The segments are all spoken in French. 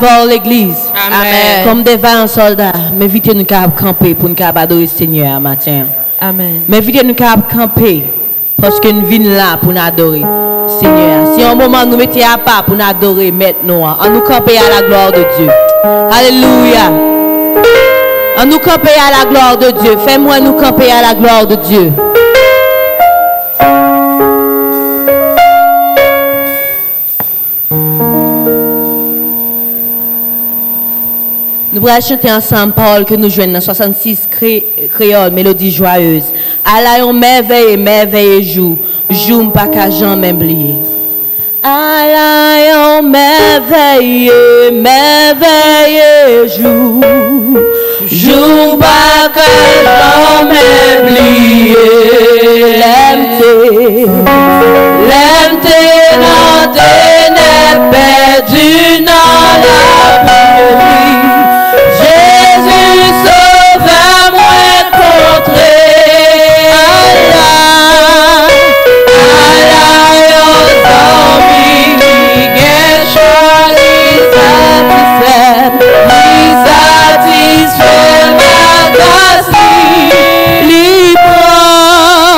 voir l'église. Amen. Comme des vaillants soldats, mais vite nous capable camper pour nous capable adorer le Seigneur matin. Amen. Mais vite nous capable camper parce que nous venons là pour nous adorer Seigneur. Si un moment nous mettons à part pour nous adorer maintenant, on nous camper à la gloire de Dieu. Alléluia. On nous camper à la gloire de Dieu. Fais-moi nous camper à la gloire de Dieu. Nous allons chanter ensemble parole que nous jouons dans 66 créole, mélodie joyeuse. Allons merveille, merveille jour, jour pas qu'à jamais oublier. Allons merveille, merveille jour, jour pas qu'à jamais oublier. L'aime-t, dans tes nez perdu dans la pluie. Jésus sauve moi contre Allah, Allah yo dormi, gen choli satisfait ma grâce, li prend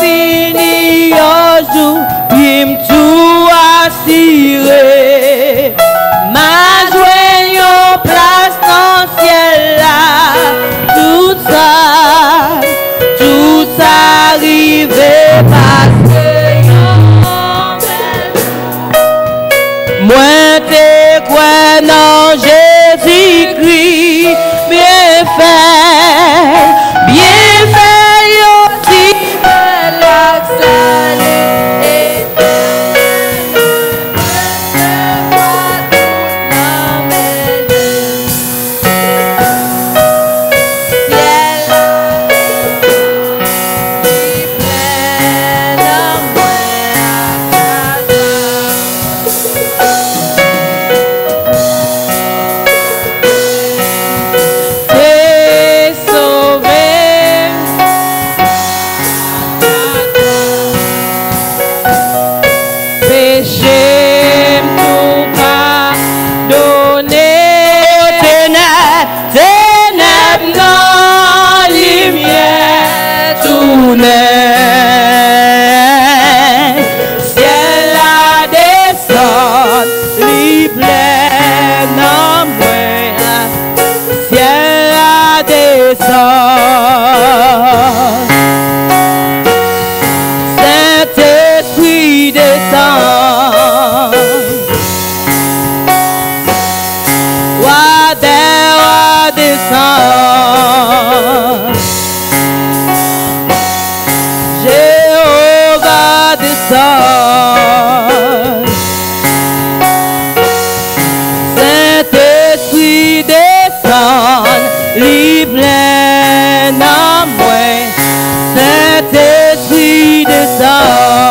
fini un jour, puis tout assuré. Ma joie en place dans le ciel là, tout arrivé parce que moi t'es quoi non Jésus-Christ, bien fait, yo si bel accès. Ciel a descend, li plein en moi. Ciel a descend, Saint-Esprit descend. Wa descend. Jéhovah descend, Saint-Esprit descend, li plein en moi, Saint-Esprit descend.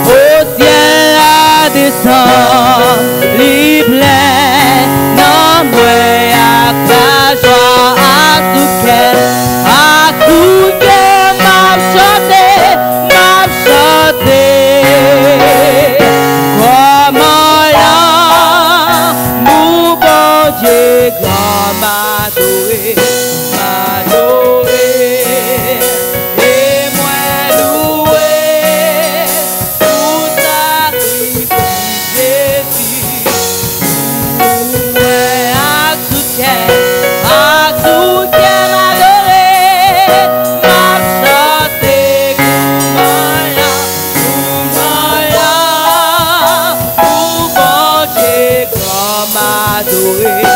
Au ciel a descend, li plein en moi, à la joie, à tout cœur. Comment là, mon bon Dieu, grand m'adorer, et moi louer, pour sacrifice Jésus, à tout cœur m'adorer, m'a chanter, comment là, m'adorer.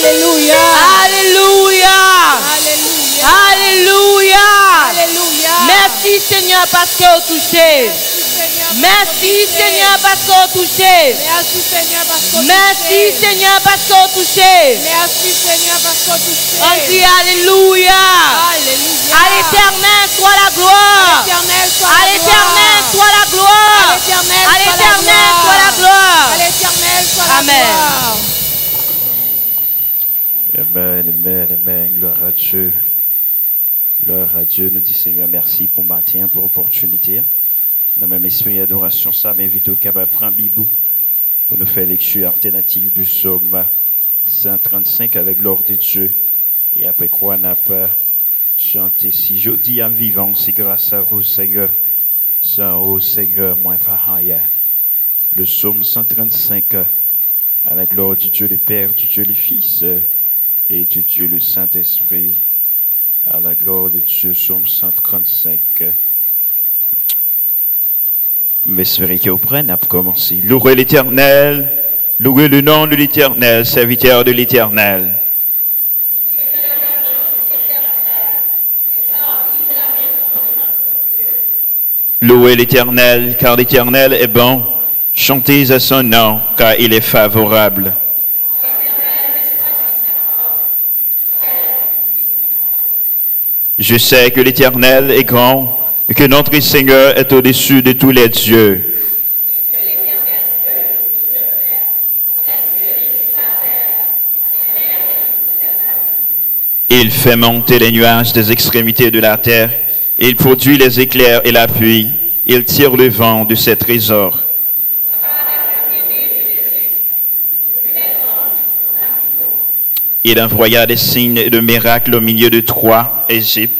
Alléluia. Alléluia. Alléluia. Alléluia. Merci Seigneur parce que vous touchez. Merci Seigneur parce que vous touchez. Merci Seigneur parce que vous touchez. Merci Seigneur parce que vous touchez. Merci Seigneur parce que vous touchez. On dit Alléluia. Alléluia. À l'éternel soit la gloire. À l'éternel soit la gloire. À l'éternel soit la gloire. À l'éternel soit la Amen. gloire. Amen, amen, amen. Gloire à Dieu. Gloire à Dieu. Nous disons Seigneur merci pour matin, pour l'opportunité. Dans le même esprit d'adoration, ça m'invite au capable de prendre Bibou pour nous faire lecture alternative du psaume 135 avec l'ordre de Dieu. Et après quoi, on n'a pas chanté. Si je dis en vivant, c'est grâce à vous, Seigneur. Sans vous, Seigneur, moins par rien. Le psaume 135 à la gloire du Dieu le Père, du Dieu le Fils et du Dieu le Saint-Esprit. À la gloire de Dieu, psaume 135. Mais espérez que vous preniez à commencer. Louez l'Éternel, louez le nom de l'Éternel, serviteur de l'Éternel. Louez l'Éternel, car l'Éternel est bon. Chantez à son nom, car il est favorable. Je sais que l'Éternel est grand et que notre Seigneur est au-dessus de tous les dieux. Il fait monter les nuages des extrémités de la terre. Il produit les éclairs et la pluie. Il tire le vent de ses trésors. Il envoya des signes et des miracles au milieu de Troie, Égypte,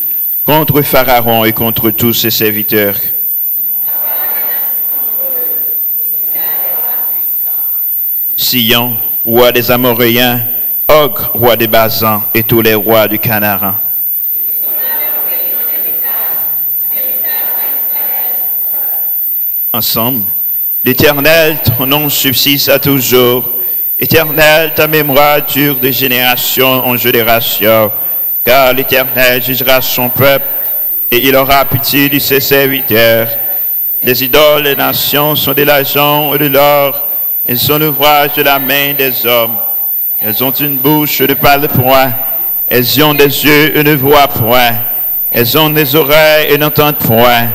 contre Pharaon et contre tous ses serviteurs. Sion, roi des Amoréens, Og, roi des Basan, et tous les rois du Canaan. Ensemble, l'Éternel, ton nom subsiste à toujours. Éternel, ta mémoire dure de génération en génération, car l'Éternel jugera son peuple et il aura pitié de ses serviteurs. Les idoles des nations sont de l'argent et de l'or, elles sont l'ouvrage de la main des hommes. Elles ont une bouche et ne parlent point, elles ont des yeux et ne voient point, elles ont des oreilles et n'entendent point,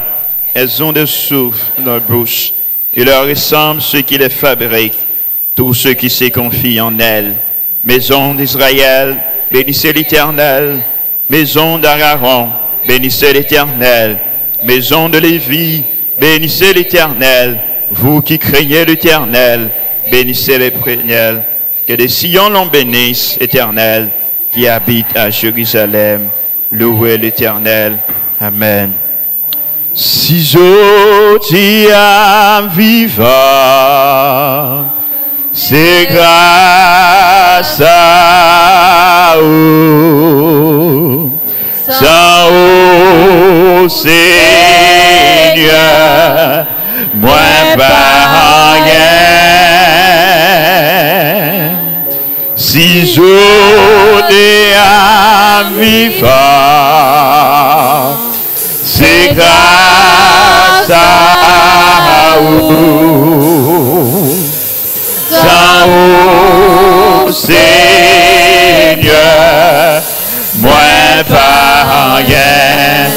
elles ont des souffles dans leur bouche, et leur ressemblent ceux qui les fabriquent. Tous ceux qui se confient en elle. Maison d'Israël, bénissez l'Éternel. Maison d'Aaron, bénissez l'Éternel. Maison de Lévi, bénissez l'Éternel. Vous qui craignez l'Éternel, bénissez l'Éternel. Que les Sion l'en bénissent, Éternel, qui habite à Jérusalem. Louez l'Éternel. Amen. Si je tiens vivant, c'est grâce à vous, sans vous, Seigneur, moi pas rien. Si je tiens vivant, c'est grâce à vous. Sans vous, Seigneur, moi pas rien.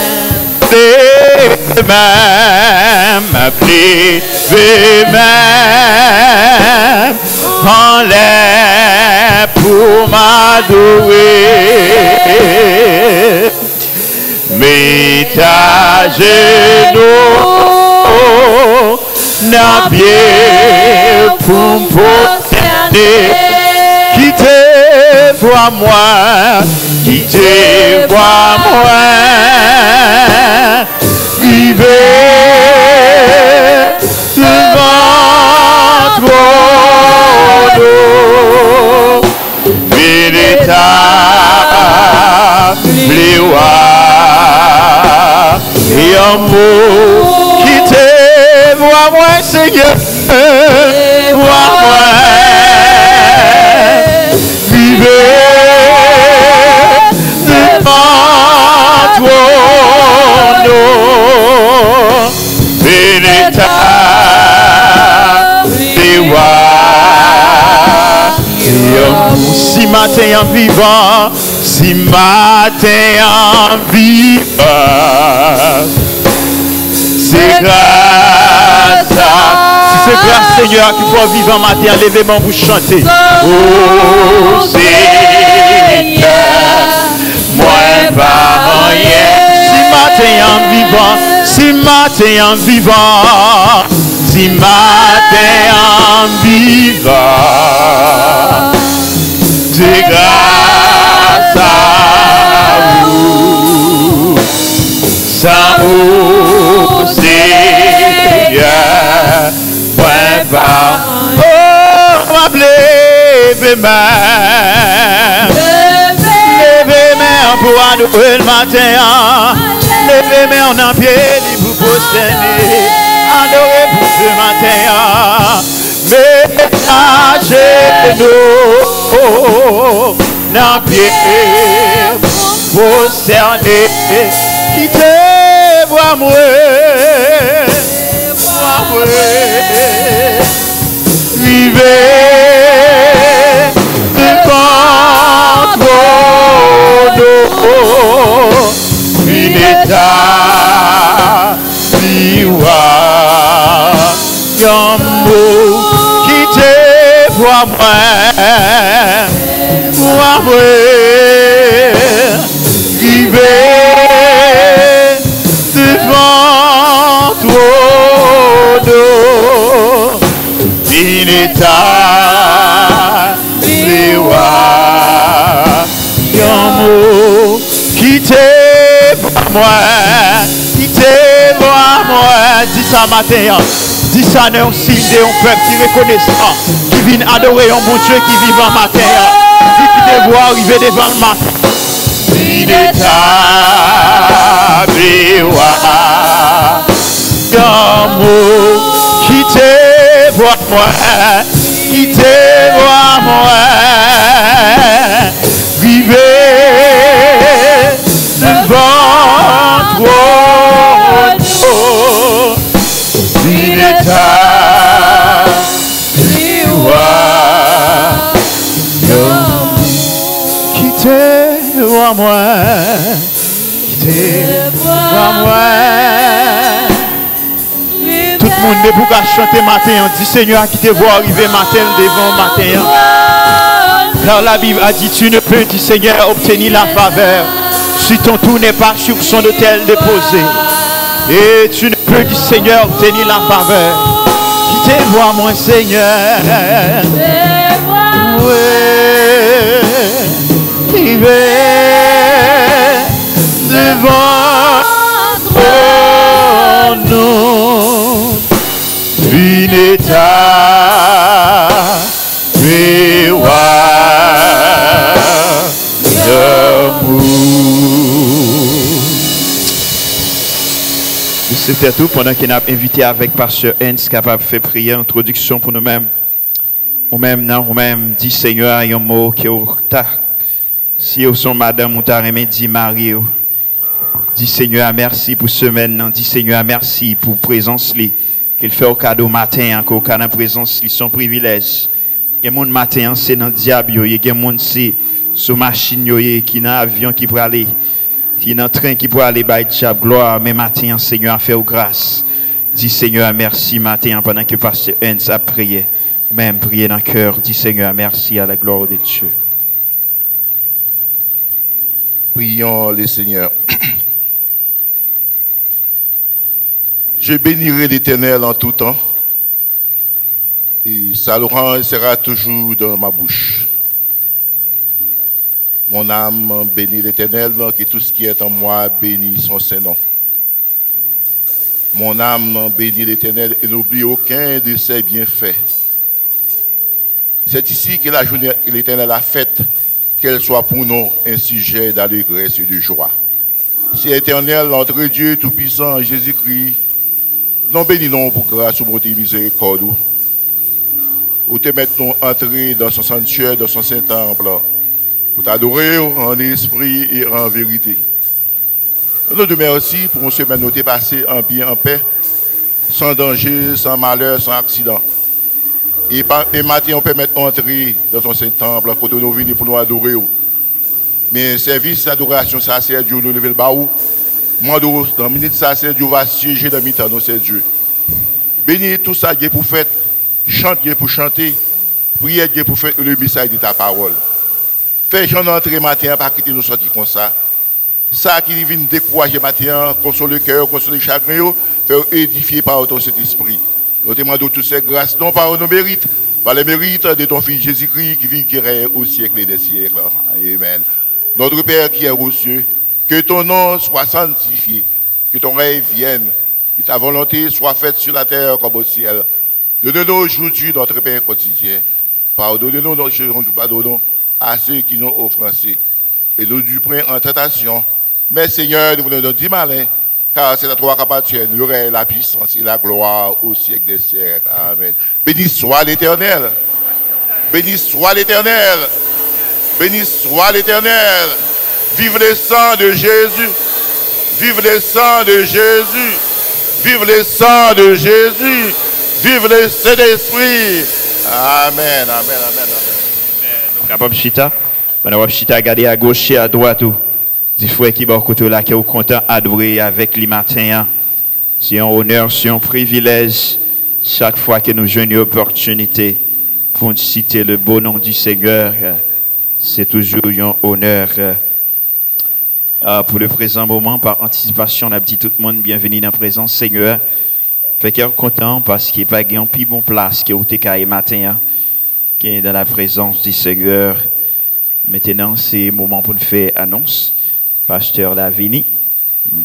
Même, appelez même en l'air pour m'adorer. Mais ta genoux n'a pied pour me prosterner. Quittez vois moi, quittez vois moi. Vivez devant ton dos. Véritable gloire et amour. Quittez vois moi, Seigneur. Vois moi. Vivez matin en vivant, si matin en vivant, c'est grâce à... Si c'est grâce Seigneur qui faut vivre en matin, levez-moi vous chanter. Oh Seigneur, moi pas rien. Si matin en vivant, si matin en vivant, si matin en vivant, c'est grâce à vous, sans vous Seigneur, moi pas. Oh, levez main, levez main pour adorer le matin. Levez main en pied pour prosterner, adorer pour ce matin. Ménagez-nous en pied, prosterner, quittez voir moi, vivez devant nous, une état d'Iwa, y'amour, quittez voir moi, vivez devant nous, une état d'Iwa, y'amour, quittez moi, dis ça matin, dis ça non signe un peuple qui reconnaissant, qui vient adorer un bon Dieu qui vit en matin, qui te voit arriver devant le matin. Il est l'amour, quittez moi, quittez moi, vivez devant toi. Il est quittez-moi, quittez-moi, tout le monde est pour chanter matin, dit Seigneur, qui te voit arriver matin devant matin. Car la Bible a dit, tu ne peux, dit Seigneur, obtenir la faveur si ton tour n'est pas sur son autel déposé. Et tu ne peux, dit Seigneur, obtenir la faveur. Quittez-moi, mon Seigneur. Oui. Vivez devant nous, une état d'amour. C'était tout pendant qu'il a invité avec Pasteur Hens capable de faire prière, introduction pour nous-mêmes. Nous-mêmes, non, nous-mêmes, dit Seigneur, il y a un mot qui est si vous sont madame ou t'as aimé, dit Marie, dit Seigneur, merci pour ce semaine, dit Seigneur, merci pour présence qu'il fait au cadeau matin, encore au cadeau présence, son privilège. Il y a mon matin, c'est dans le diable, il y a des gens c'est sur machine, qui dans avion qui peut aller, qui dans train qui peut aller, bah, diable, gloire, mais matin, Seigneur, fait grâce. Dit Seigneur, merci matin, pendant que Pasteur Hens a prié. Même prier dans le cœur, dit Seigneur, merci à la gloire de Dieu. Prions le Seigneur. Je bénirai l'Éternel en tout temps. Et sa louange sera toujours dans ma bouche. Mon âme bénit l'Éternel, et tout ce qui est en moi bénit son Saint-Nom. Mon âme bénit l'Éternel et n'oublie aucun de ses bienfaits. C'est ici que la journée que l'Éternel a faite, qu'elle soit pour nous un sujet d'allégresse et de joie. Si l'Éternel, notre Dieu Tout-Puissant, Jésus-Christ, nous bénissons pour grâce ou bonté et miséricorde. Ou te mettons entrer dans son sanctuaire, dans son Saint-Temple, pour t'adorer en esprit et en vérité. Nous te remercions pour une semaine nous passée en bien, en paix, sans danger, sans malheur, sans accident. Et matin, on permet d'entrer dans ton Saint-Temple, quand nous venons pour nous adorer. Mais service d'adoration, ça c'est Dieu, nous lever le bas. Mando, dans la minute, ça c'est Dieu va siéger dans le mi-temps, nous c'est Dieu. Bénis tout ça, Dieu pour faire, chante Dieu pour chanter, prier Dieu pour faire le message de ta parole. Fais Jean entrer matin, pas quitter nous sortir comme ça. Ça qui vient décourager matin, consoler le cœur, consoler le chagrin, faire édifier par ton Saint-Esprit. Nous te demandons toutes ces grâces, non par nos mérites, par les mérites de ton Fils Jésus-Christ qui vit, qui règne au siècle des siècles. Amen. Notre Père qui est aux cieux, que ton nom soit sanctifié, que ton règne vienne, que ta volonté soit faite sur la terre comme au ciel. Donne-nous aujourd'hui notre pain quotidien. Pardonne-nous nos choses, nous pardonnons à ceux qui nous ont offensés. Et nous du près en tentation. Mais Seigneur, nous nous dis malin, car c'est à toi qu'appartiennent le règne, la puissance et la gloire au siècle des siècles. Amen. Béni soit l'Éternel. Béni soit l'Éternel. Béni soit l'Éternel. Vive le sang de Jésus. Vive le sang de Jésus. Vive le sang de Jésus. Vive le Saint-Esprit. Amen. Amen. Amen. Amen. Nous capables chita. Nous chita regarder à gauche et à droite. Dis frère qui va côté là qui est content adorer avec les matins. C'est un honneur, c'est un privilège chaque fois que nous jouons une opportunité pour citer le beau nom du Seigneur. C'est toujours un honneur. Pour le présent moment, par anticipation, on a dit tout le monde bienvenue dans la présence Seigneur. Fait qu'il est content parce qu'il n'y a pas un plus bon place qui est au TKI matin, qui est dans la présence du Seigneur. Maintenant, c'est le moment pour nous faire annonce. Pasteur Lavini,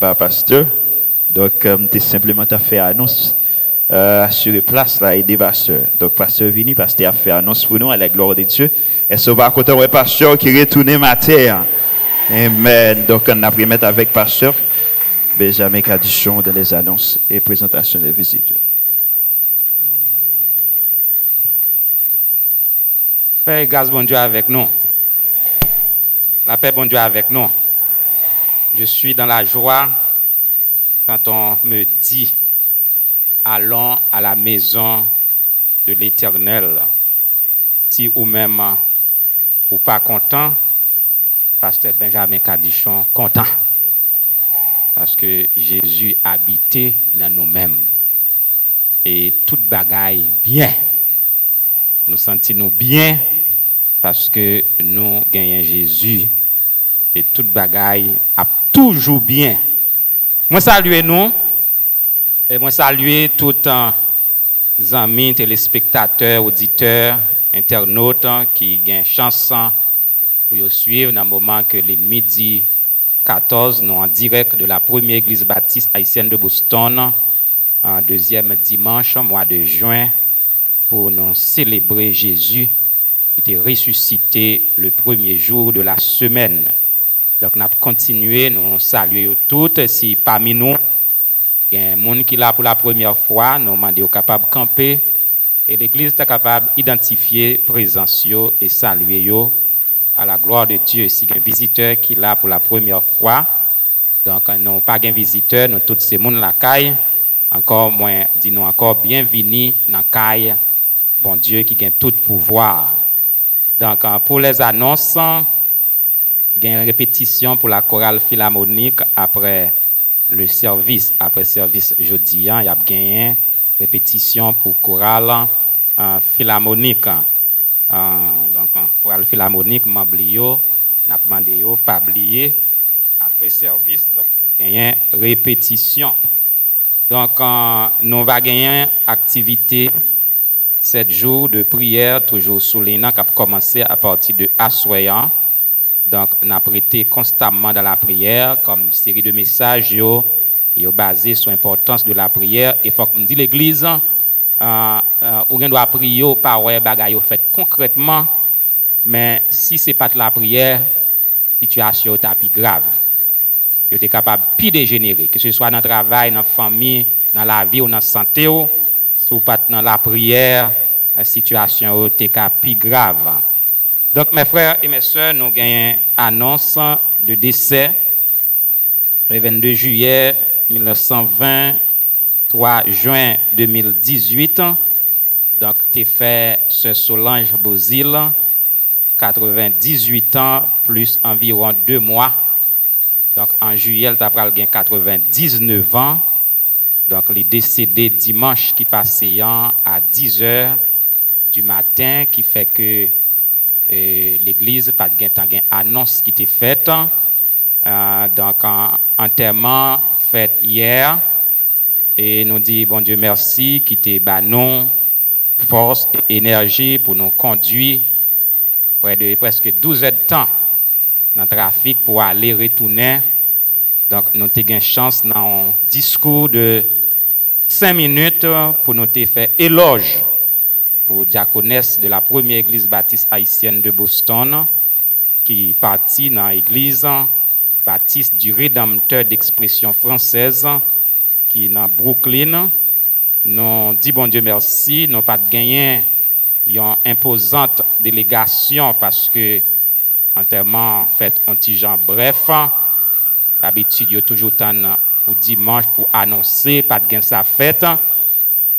pas pasteur. Donc, tu simplement fait annonce, assurer place là, et des pasteurs. Donc, pasteur Vini, pasteur a fait annonce pour nous à la gloire de Dieu. Et ce va côté ouais pasteur qui retourne matin. Amen. Donc, on a pris mettre avec pasteur Benjamin Cadichon dans les annonces et présentations des visiteurs. Père, grâce bon Dieu avec nous. La paix bon Dieu avec nous. Je suis dans la joie quand on me dit allons à la maison de l'Éternel. Si ou même ou pas content, pasteur Benjamin Cadichon content. Parce que Jésus habitait dans nous-mêmes. Et toute bagaille bien. Nous sentons bien parce que nous gagnons Jésus. Et toute bagaille a toujours bien. Moi salue nous. Et moi salue tous les amis, téléspectateurs, auditeurs, internautes qui ont chance pour suivre dans le moment que les midi 14, nous en direct de la première église baptiste haïtienne de Boston, en deuxième dimanche, mois de juin, pour nous célébrer Jésus qui était ressuscité le premier jour de la semaine. Donc, nous avons continué, nous saluons toutes. Si parmi nous, il y a un monde qui est là pour la première fois, nous demandons capable de camper et l'église est capable d'identifier présence et saluer à la gloire de Dieu. Si il y a un visiteur qui est là pour la première fois, donc nous pas un visiteur, nous tous ces monde la caille, encore moins, dis-nous encore bienvenue dans la caille, bon Dieu qui a tout pouvoir. Donc pour les annonces, il y a une répétition pour la chorale philharmonique après le service jeudi, il y a une répétition pour chorale philharmonique. Donc, chorale philharmonique, Mablio, n'a pas demandé pas oublier après service, donc il y a une répétition. Donc, nous va gagner activité 7 jours de prière, toujours sous les noms qui a commencé à partir de Assoyan. Donc, on a prêté constamment dans la prière, comme série de messages basés sur l'importance de la prière. Et il faut que me dit l'Église, on doit prier par ouais bagaille fait concrètement, mais si c'est pas de la prière, situation est plus grave. Vous êtes capable de plus dégénérer, que ce soit dans le travail, dans la famille, dans la vie ou dans la santé, si vous pas dans la prière, la situation est plus grave. Donc, mes frères et mes sœurs, nous avons une annonce de décès le 22 juillet 1920, 3 juin 2018. Donc, tu fait ce Solange Bozil, 98 ans, plus environ 2 mois. Donc, en juillet, tu as 99 ans. Donc, il est décédé dimanche qui passait à 10 h du matin, qui fait que l'église, pas de annonce qui était faite. Donc, enterrement fait hier. Et nous dit, bon Dieu, merci, qui t'est non force et énergie pour nous conduire près de presque 12 heures de temps dans le trafic pour aller retourner. Donc, nous avons eu une chance dans un discours de 5 minutes pour nous faire éloge pour diaconesse de la première église baptiste haïtienne de Boston, qui est partie dans l'église baptiste du Rédempteur d'expression française, qui est dans Brooklyn. Nous dit bon Dieu merci, nous pas gagné une imposante délégation parce que enterrement fait un petit genre bref. D'habitude, il y a toujours temps pour dimanche pour annoncer, pas de gain sa fête.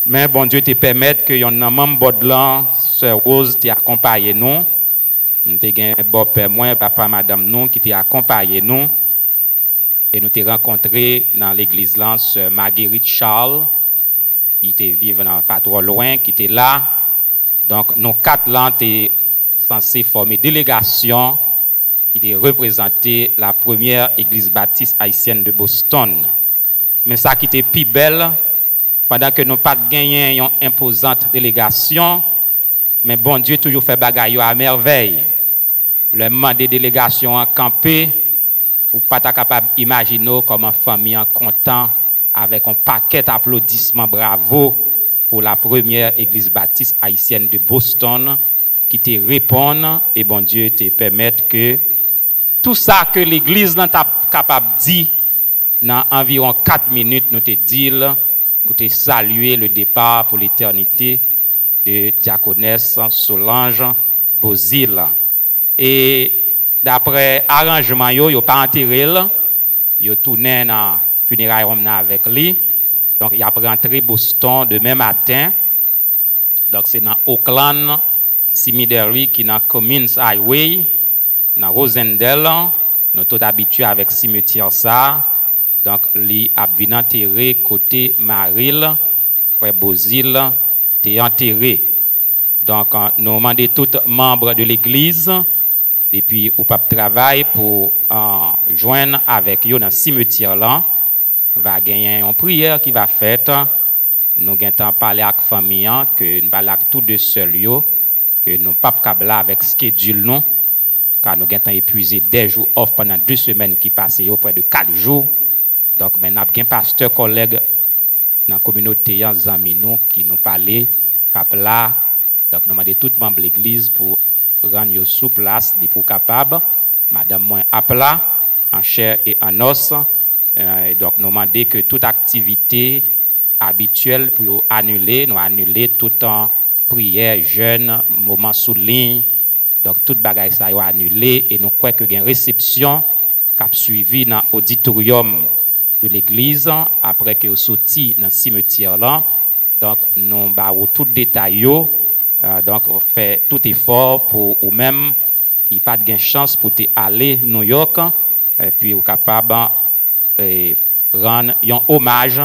Mais bon Dieu te permettre que yon nan membre Bodlan, Sœur Rose te accompagne nous. Nous te gain bon père moi, papa madame nous qui te accompagne nous. Et nous te rencontré dans l'église là Sœur Marguerite Charles, qui était vivre pas trop loin, qui était là. Donc nous 4 là t'es censé former délégation qui était représenter la première église baptiste haïtienne de Boston. Mais ça qui était plus belle, pendant que nous pas gagné une imposante délégation, mais bon Dieu toujours fait bagaille à merveille. Le moment des délégations en campé, ou pas capable d'imaginer comment famille en content avec un paquet d'applaudissements bravo pour la première église baptiste haïtienne de Boston qui te répond et bon Dieu te permettre que tout ça que l'église n'est pas capable de dire dans environ 4 minutes nous te dire pour te saluer le départ pour l'éternité de diaconesse Solange Bozil. Et d'après arrangement yo yo pas enterré yo tourné dans funérailles avec lui. Donc il a rentré Boston demain matin. Donc c'est dans Oakland Cemetery qui dans Commons Highway dans Rosendale. Nous sommes habitués avec cimetière ça. Donc lui a venu enterré côté Maril, frère Bozil t'est enterré. Donc nous demandons tous membres de l'église depuis au pape travail pour joindre avec eux dans le cimetière là. Va gagner une prière qui va faite. Nous allons parler avec la famille, que nous parlons tous de seuls, que nous ne pouvons pas parler avec schedule nous, car nous allons épuiser des jours off pendant 2 semaines qui passent, près de 4 jours. Donc, nous avons un pasteur collègue dans la communauté, amis nous, qui nous parlait, là. Donc, nous demandons tout membres de l'église pour rendre sous place, pour capable. Madame moi appela en chair et en os. Donc, nous demandons que toute activité habituelle pour annuler, nous annuler tout en prière, jeûne, moment sous ligne. Donc, toute bagaille ça a annulé et nous croyons qu'il y a une réception qui a suivi dans l'auditorium de l'église après que nous sortis dans le cimetière là. Donc, nous avons tout détail. Donc, on fait tout effort pour ou même qui n'a pas de chance pour aller à New York et puis vous capable rendre un hommage.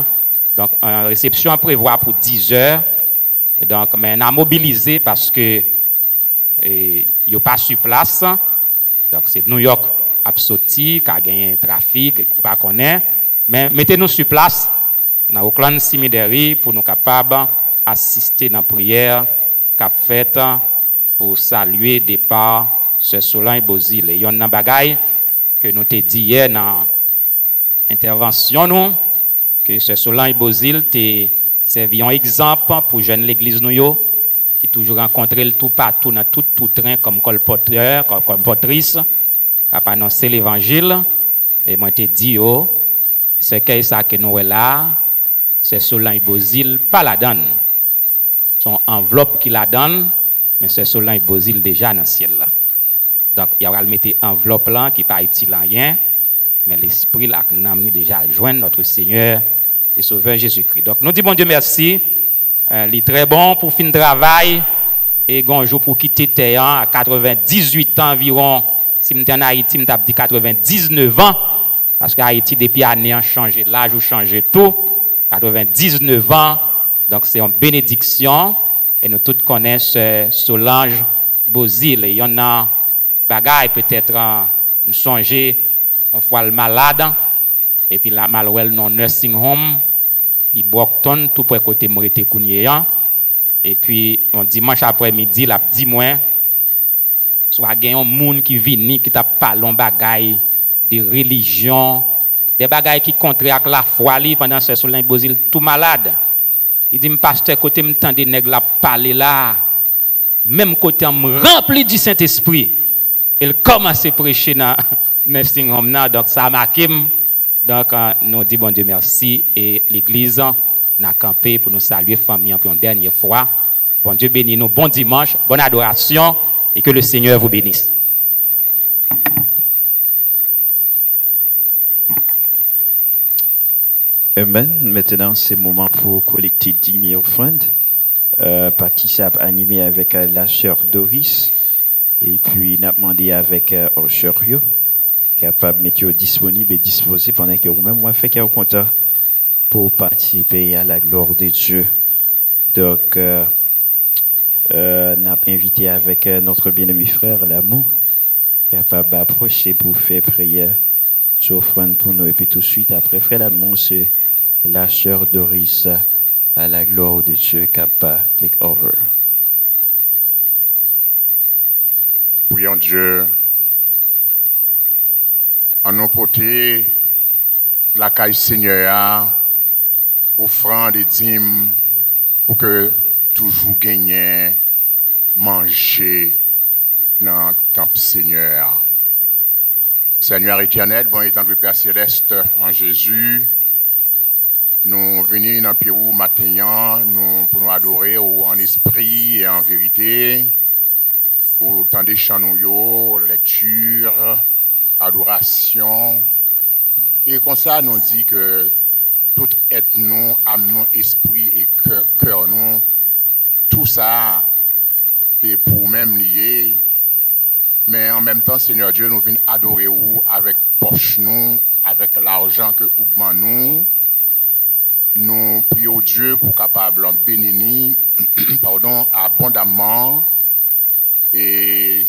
Donc, une réception à prévoir pour 10 heures. Donc, mais on a mobilisé parce que il n'y a pas sur place. Donc, c'est New York a sorti, qui a gagné un trafic, qu'on ne connaît. Mais mettez-nous sur place dans Oakland Cemetery pour nous capables d'assister dans la prière qu'a faite pour saluer le départ de Solange Bozil. Il y a un bagaille que nous t'ai dit hier dans l'intervention, nous, que ce Solange Bozil t'a servi un exemple pour jeune l'église nous, qui toujours rencontré le tout partout dans tout train comme colporteur, comme colportrice, qui a annoncé l'évangile. Et moi t'ai dit, c'est ça que nous est là, c'est Solange Bozil, pas la donne. Son enveloppe qui la donne, mais c'est Solange Bozil déjà dans le ciel là. Donc, il y aura le mettre enveloppe là qui pas utile rien, mais l'esprit là nous a déjà à joindre notre Seigneur et Sauveur Jésus-Christ. Donc, nous disons bon Dieu merci Il est très bon pour fin de travail. Et un jour pour quitter terre à 98 ans environ. Si je suis en Haïti, je dit 99 ans. Parce qu'Haïti, depuis l'année, a changé l'âge, a changé tout. 99 ans. Donc c'est une bénédiction. Et nous tous connaissons Solange Bozil. Il y en a bagaille peut-être, nous songer, on fois le malade. Et puis la malwell non nursing home. Il Brockton, tout près côté Morete Kounyeyan. Et puis, on dimanche après-midi, la 10 mois, soit il y a un monde qui vient, qui t'a parlé de bagaille, de religion, des bagailles qui contraires avec la foi, pendant ce Solange Bozil, tout malade. Il dit, pasteur, côté me tend des nègres la parler là, même côté me rempli du Saint-Esprit. Il commence à prêcher dans le nursing home, donc ça a marqué. Donc, nous disons bon Dieu merci et l'église a campé pour nous saluer famille pour une dernière fois. Bon Dieu bénisse nous, bon dimanche, bonne adoration et que le Seigneur vous bénisse. Amen. Maintenant, c'est le moment pour collecter 10 000 offrandes. Patricia a animé avec la sœur Doris. Et puis, il a demandé avec Orcherio, capable de mettre disponible et disposé pendant que vous-même, moi, fait qu'il y a un content pour participer à la gloire de Dieu. Donc, on a invité avec notre bien-aimé frère, l'amour, capable d'approcher pour faire prière, s'offrande pour nous. Et puis tout de suite, après, frère l'amour, c'est la sœur Doris à la gloire de Dieu, capable de take over. Prions Dieu. En nous porter la caille Seigneur, offrande et dîmes pour que toujours gagner, manger dans le temple Seigneur. Seigneur éternel, bon étant le Père Céleste en Jésus, nous venons dans le Pérou matin, nous pour nous adorer en esprit et en vérité, autant des chants, lecture, adoration. Et comme ça, nous dit que tout être nous, âme nous, esprit et cœur nous, tout ça, c'est pour même lier. Mais en même temps, Seigneur Dieu, nous venons adorer vous avec poche nous, avec l'argent que nous nous. Nous prions Dieu pour capable en bénir, pardon, abondamment. Et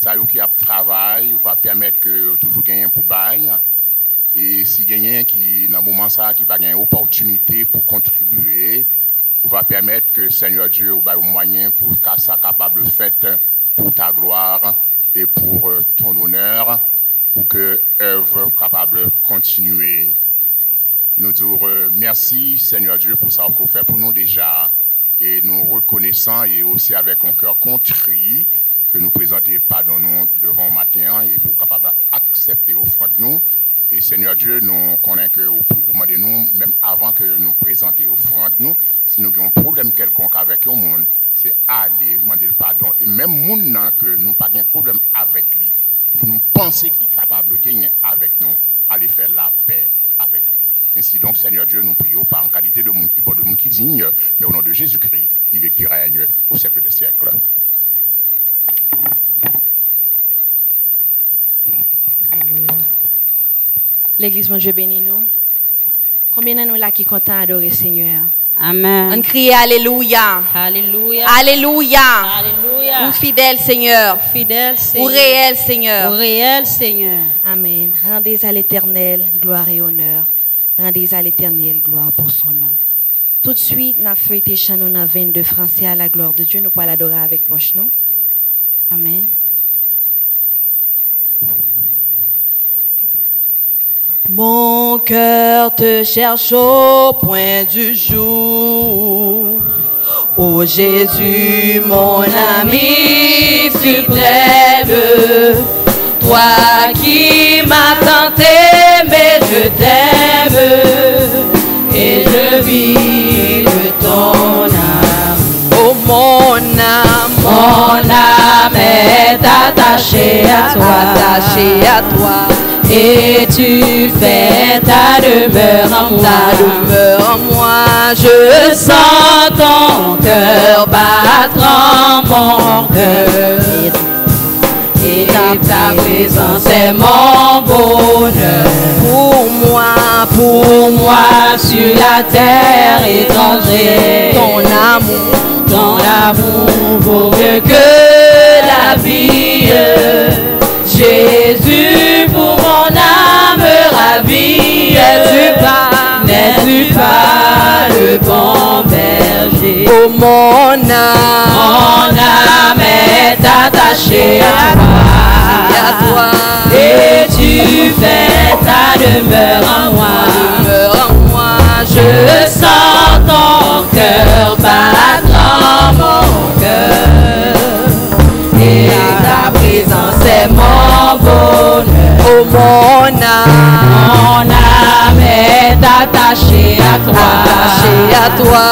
ça qui a travail va permettre que toujours gagner pour bail. Et si gagner qui dans le moment ça qui va gagner opportunité pour contribuer, va permettre que Seigneur Dieu va au moyen pour que ça capable de faire pour ta gloire et pour ton honneur, pour que l'œuvre capable de continuer. Nous disons merci Seigneur Dieu pour ça qu'on fait pour nous déjà. Et nous reconnaissons et aussi avec un cœur contrit que nous présentons pardon nous devant matin et pour capable accepter l'offrande de nous. Et Seigneur Dieu, nous connaissons que vous demandez nous, même avant que nous présentions l'offrande de nous, si nous avons un problème quelconque avec le monde, c'est aller demander le pardon. Et même le monde que nous n'avons pas de problème avec lui, pour nous penser qu'il est capable de gagner avec nous, aller faire la paix avec lui. Ainsi donc, Seigneur Dieu, nous prions pas en qualité de monde qui est bon, de monde qui est digne, mais au nom de Jésus-Christ, qui vit, qui règne au siècle des siècles. L'église, mon Dieu, bénis nous. Combien de nous là qui sont contents d'adorer le Seigneur? Amen. On crie Alléluia. Alléluia. Alléluia. Alléluia. Ou fidèle Seigneur. Fidèle Seigneur. Ou réel Seigneur. Au réel Seigneur. Amen. Rendez à l'Éternel gloire et honneur. Rendez à l'Éternel gloire pour son nom. Tout de suite, nous avons feuilleté chant nous dans 22 français à la gloire de Dieu. Nous pouvons l'adorer avec poche, non? Amen. Mon cœur te cherche au point du jour. Ô Jésus, mon ami suprême, toi qui m'as tant aimé, je t'aime et je vis de ton âme. Oh mon âme est attachée à toi, et tu fais ta demeure en moi, je sens ton cœur. Et ta présence est mon bonheur. Pour moi sur la terre étrangère. Ton amour vaut mieux que la vie. Jésus, pour mon âme ravie. N'es-tu pas le bon berger? Oh mon âme est attachée à toi. Et tu fais ta demeure en moi. Je sens ton cœur battre dans mon cœur. Et ta présence est mon bonheur. Oh mon âme est attachée à toi.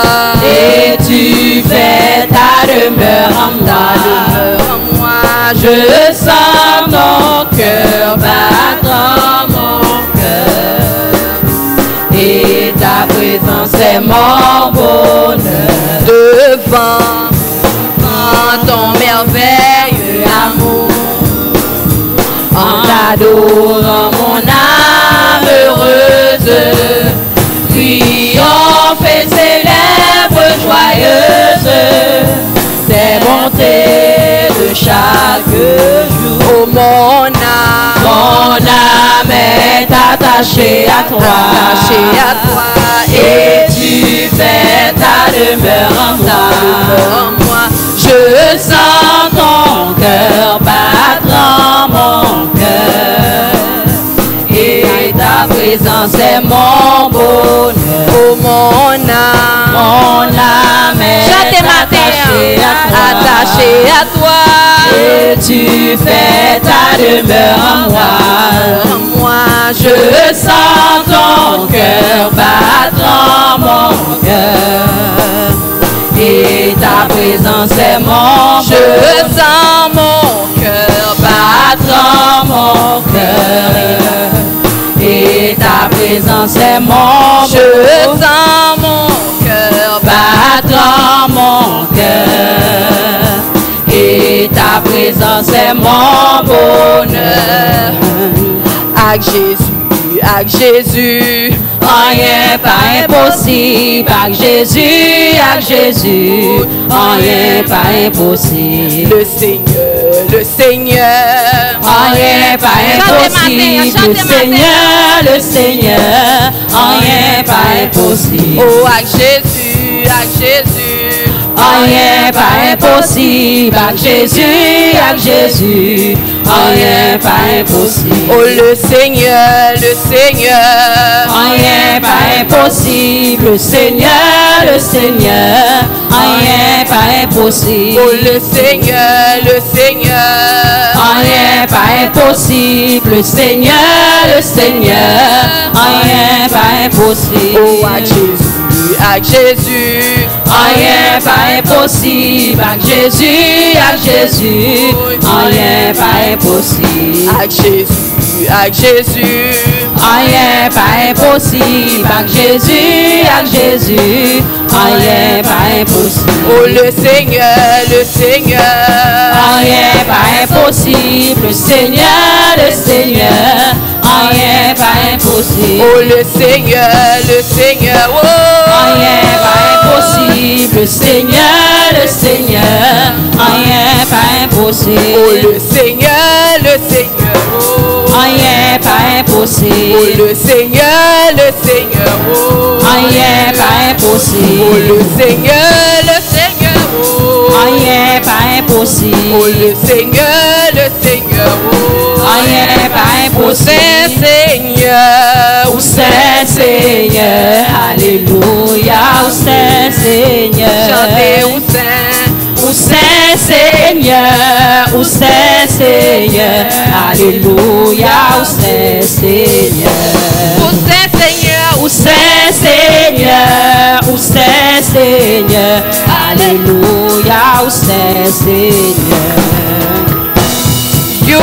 Et tu fais ta demeure en moi. Je sens ton cœur battre dans mon cœur. Et ta présence est mon bonheur. devant ton merveilleux amour. En t'adorant mon âme heureuse, triomphe ses lèvres joyeuses, tes bontés de chaque jour. Oh mon âme est attachée à toi, et tu fais ta demeure en moi. Je sens ton cœur battre en mon cœur, et ta présence est mon bonheur. Oh mon âme est attachée à toi, et tu fais ta demeure en moi. Je sens ton cœur battre en mon cœur, et ta présence est mon bonheur. Je sens mon cœur battre en mon cœur, et ta présence est mon bonheur. Je sens mon cœur battre en mon cœur, et ta présence est mon bonheur. Avec Jésus, rien pas impossible. Avec Jésus, rien pas impossible. le Seigneur, rien pas impossible. Le Seigneur, rien pas impossible. Oh, avec Jésus, rien pas impossible. Avec Jésus, rien pas impossible. oh le Seigneur, rien pas impossible. Le Seigneur, rien pas impossible. oh le Seigneur, rien pas impossible. Le Seigneur, rien pas impossible. oh avec Jésus, rien pas impossible. Avec Jésus, rien pas impossible. avec Jésus, rien pas impossible. Avec Jésus, rien pas impossible. oh le Seigneur, rien pas impossible. Le Seigneur, rien pas impossible. oh le Seigneur, oh rien pas impossible. Le Seigneur, rien pas impossible. oh le Seigneur, oh rien pas impossible. oh le Seigneur, oh rien pas impossible. oh le Seigneur, oh rien pas impossible. oh le Seigneur, oh rien pas impossible. Seigneur, Au Saint-Seigneur, alléluia, au Saint-Seigneur. chantez Au Saint-Seigneur, alléluia, au Saint-Seigneur. Au Saint-Seigneur, alléluia, au Saint-Seigneur. You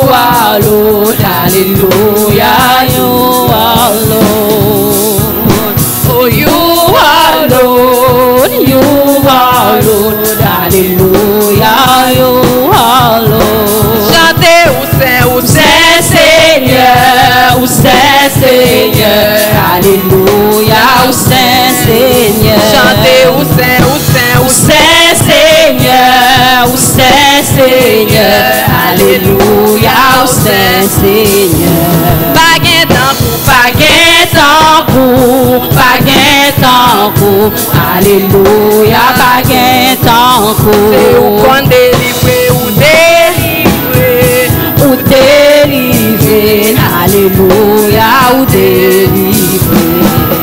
alone, hallelujah, you alone. Oh, you alone, Alléluia, pas gain tant C'est où pour. qu'on délivrer ou délivrer. Ou délivré, Alléluia, ou délivré.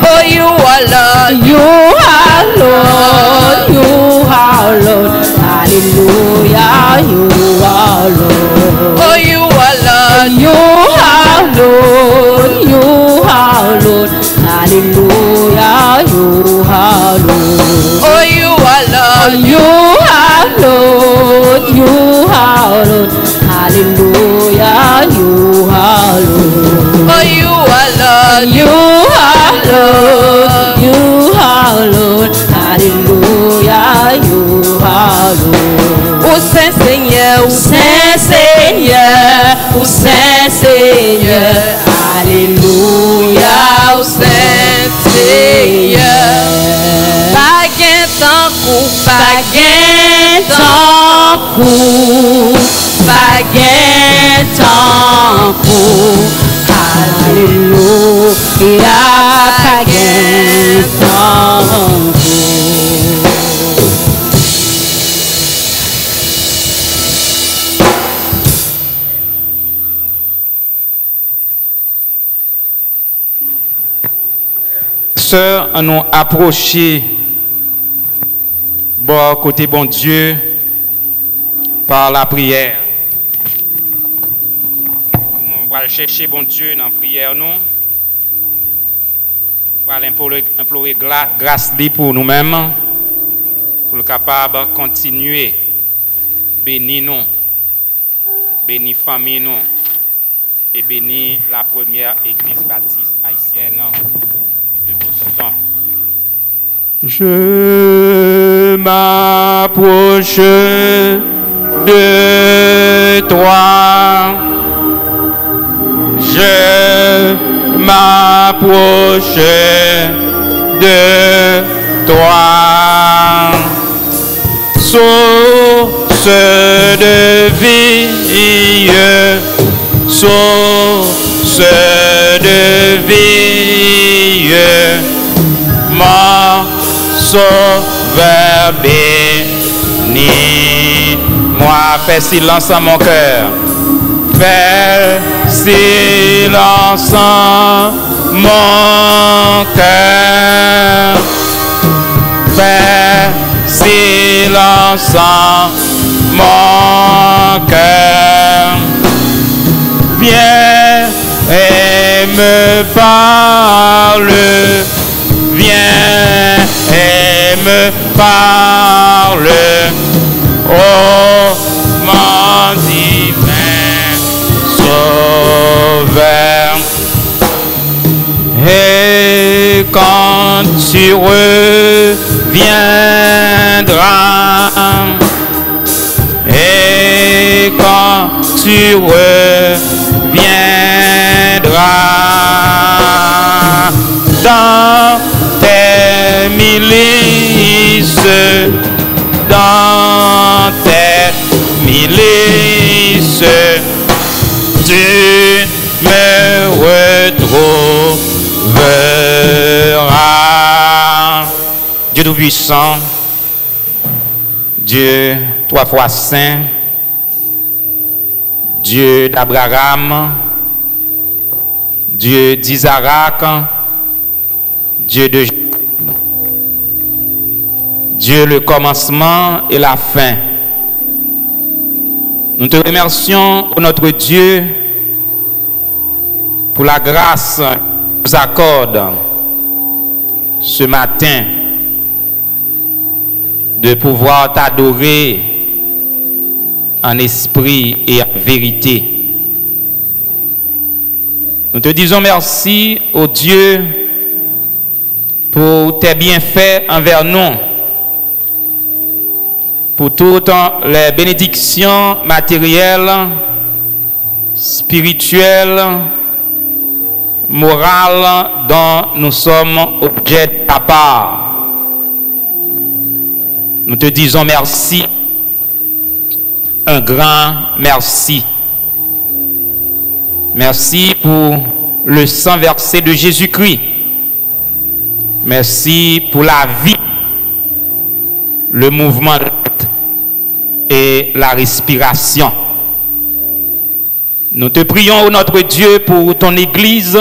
Oh, you are Lord. You are Lord, you are Lord, Hallelujah, you are Lord. Oh, you are Lord. You are Lord, you are Lord, Hallelujah, you are Lord. Oh, you are Lord. You are Lord, you are Lord, Hallelujah, you are Lord. Oh, you are Lord. You are Lord, you are Lord, Hallelujah, you are Lord. Ô Saint Seigneur, ô Saint Seigneur, ô Saint Seigneur, Alléluia, ô Saint Seigneur. Pas gain tant coup, pas gain tant coup, pas gain tant coup, Alléluia, pas gain tant coup. Sœurs, à nous approcher, bon côté bon Dieu, par la prière. On va chercher bon Dieu dans la prière, nous. On va implorer grâce pour nous-mêmes, pour le capable de continuer, bénir nous, bénir famille nous, et bénir la première église baptiste haïtienne de Boston. Je m'approche de toi. Je m'approche de toi. Source de vie, source de vie, mon sauveur béni. Moi, fais silence à mon cœur. Fais silence à mon cœur. Fais silence à mon cœur. Viens et me parle. Viens et me parle. Oh, mon divin Sauveur. Et quand tu reviendras, et quand tu reviendras dans tes milices, dans tes milices, tu me retrouveras. Dieu Tout-Puissant, Dieu trois fois saint, Dieu d'Abraham, Dieu d'Isaac, Dieu de Dieu le commencement et la fin. Nous te remercions, ô notre Dieu, pour la grâce que tu nous accordes ce matin de pouvoir t'adorer en esprit et en vérité. Nous te disons merci, ô Dieu, pour tes bienfaits envers nous, pour toutes les bénédictions matérielles, spirituelles, morales dont nous sommes objets de ta part. Nous te disons merci, un grand merci. Merci pour le sang versé de Jésus-Christ. Merci pour la vie, le mouvement et la respiration. Nous te prions, ô notre Dieu, pour ton Église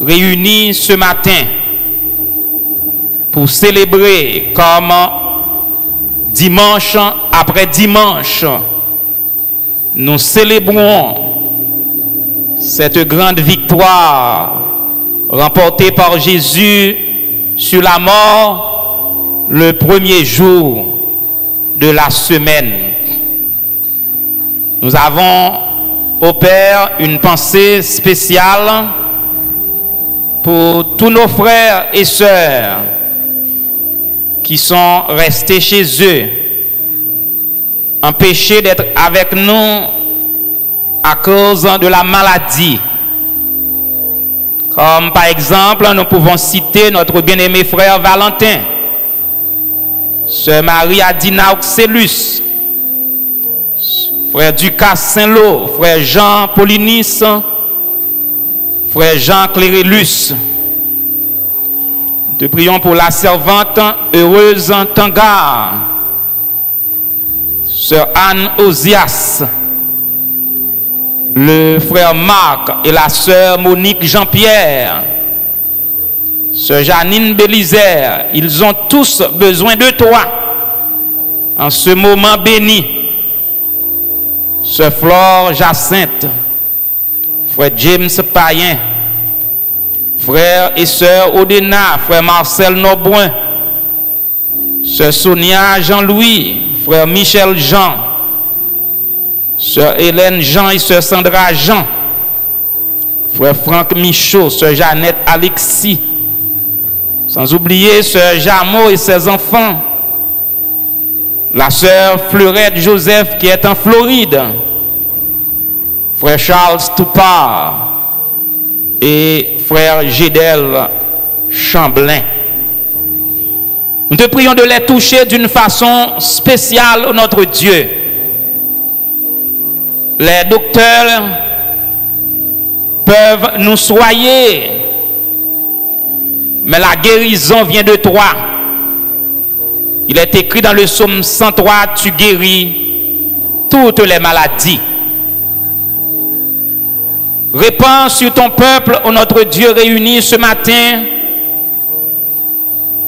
réunie ce matin pour célébrer comme dimanche après dimanche, nous célébrons cette grande victoire remportée par Jésus sur la mort le premier jour de la semaine. Nous avons, au Père, une pensée spéciale pour tous nos frères et sœurs qui sont restés chez eux, empêchés d'être avec nous à cause de la maladie. Comme par exemple, nous pouvons citer notre bien-aimé frère Valentin, sœur Marie-Adina Oxélus, frère Ducas Saint-Lô, frère Jean Paulinis, frère Jean Clérélus. Nous te prions pour la servante heureuse Tangar, sœur Anne Osias, le frère Marc et la sœur Monique Jean-Pierre, sœur Janine Bélisaire. Ils ont tous besoin de toi en ce moment béni. Sœur Flore Jacinthe, frère James Payen, frère et sœur Odena, frère Marcel Nobrun, sœur Sonia Jean-Louis, frère Michel Jean, sœur Hélène Jean et sœur Sandra Jean, frère Franck Michaud, sœur Jeannette Alexis, sans oublier sœur Jameau et ses enfants, la sœur Fleurette Joseph qui est en Floride, frère Charles Toupard et frère Gédel Chamblin. Nous te prions de les toucher d'une façon spéciale, notre Dieu. Les docteurs peuvent nous soigner, mais la guérison vient de toi. Il est écrit dans le psaume 103, tu guéris toutes les maladies. Répands sur ton peuple, ô notre Dieu réuni ce matin,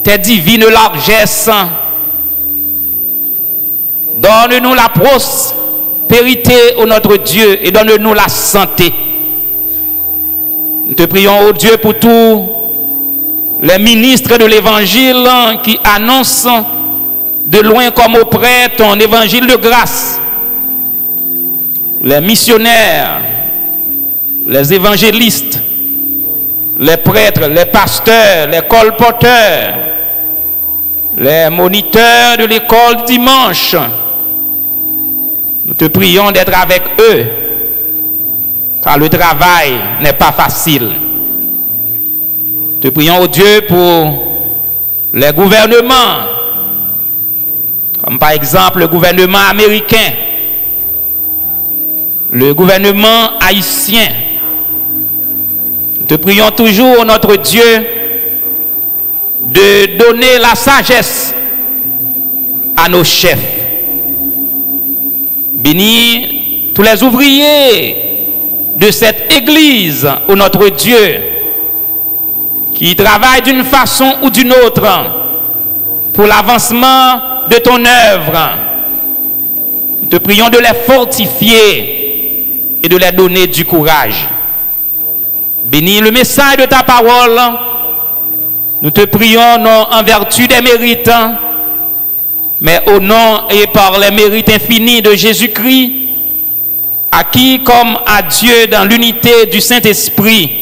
tes divines largesses. Donne-nous la prospérité, ô notre Dieu, et donne-nous la santé. Nous te prions, ô Dieu, pour tous les ministres de l'Évangile qui annoncent de loin comme auprès ton évangile de grâce. Les missionnaires, les évangélistes, les prêtres, les pasteurs, les colporteurs, les moniteurs de l'école dimanche. Nous te prions d'être avec eux, car le travail n'est pas facile. Nous te prions, oh Dieu, pour les gouvernements, comme par exemple le gouvernement américain, le gouvernement haïtien. Nous te prions toujours, notre Dieu, de donner la sagesse à nos chefs. Bénis tous les ouvriers de cette église, ô notre Dieu, qui travaillent d'une façon ou d'une autre pour l'avancement de ton œuvre. Nous te prions de les fortifier et de leur donner du courage. Bénis le message de ta parole. Nous te prions non en vertu des mérites, mais au nom et par les mérites infinis de Jésus-Christ, à qui, comme à Dieu dans l'unité du Saint-Esprit,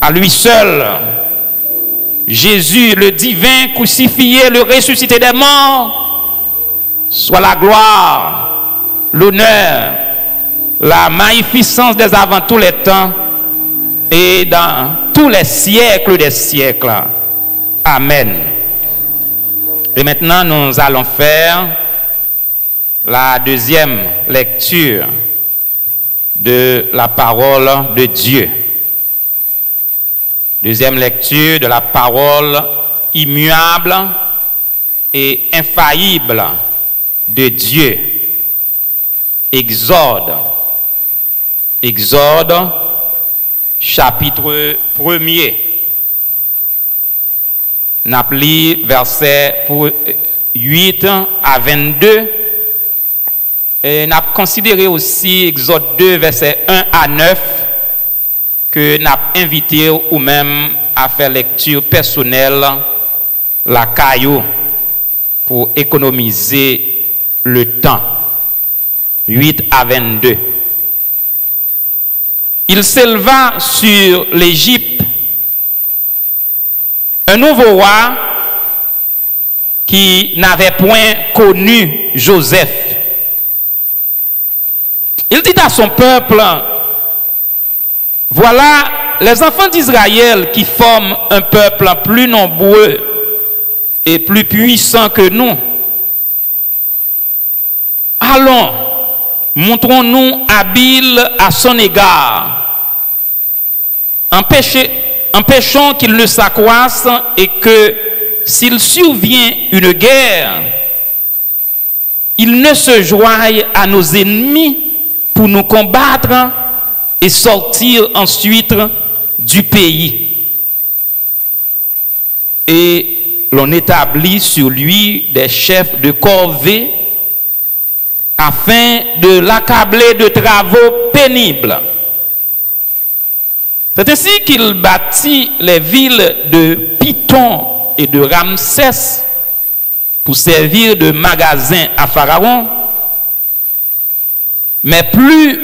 à lui seul, Jésus, le divin crucifié, le ressuscité des morts, soit la gloire, l'honneur, la magnificence des avant tous les temps et dans tous les siècles des siècles. Amen. Et maintenant, nous allons faire la deuxième lecture de la parole de Dieu. Deuxième lecture de la parole immuable et infaillible de Dieu. Exode. Exode, chapitre 1er. N'appli verset 8 à 22. Et n'a considéré aussi Exode 2, verset 1 à 9, que n'a invité ou même à faire lecture personnelle la caillou pour économiser le temps. 8 à 22. Il s'éleva sur l'Égypte un nouveau roi qui n'avait point connu Joseph. Il dit à son peuple, voilà les enfants d'Israël qui forment un peuple plus nombreux et plus puissant que nous. Allons, montrons-nous habiles à son égard. Empêchons qu'il ne s'accroisse et que s'il survient une guerre, il ne se joigne à nos ennemis pour nous combattre et sortir ensuite du pays. Et l'on établit sur lui des chefs de corvée afin de l'accabler de travaux pénibles. C'est ainsi qu'il bâtit les villes de Python et de Ramsès pour servir de magasin à Pharaon. Mais plus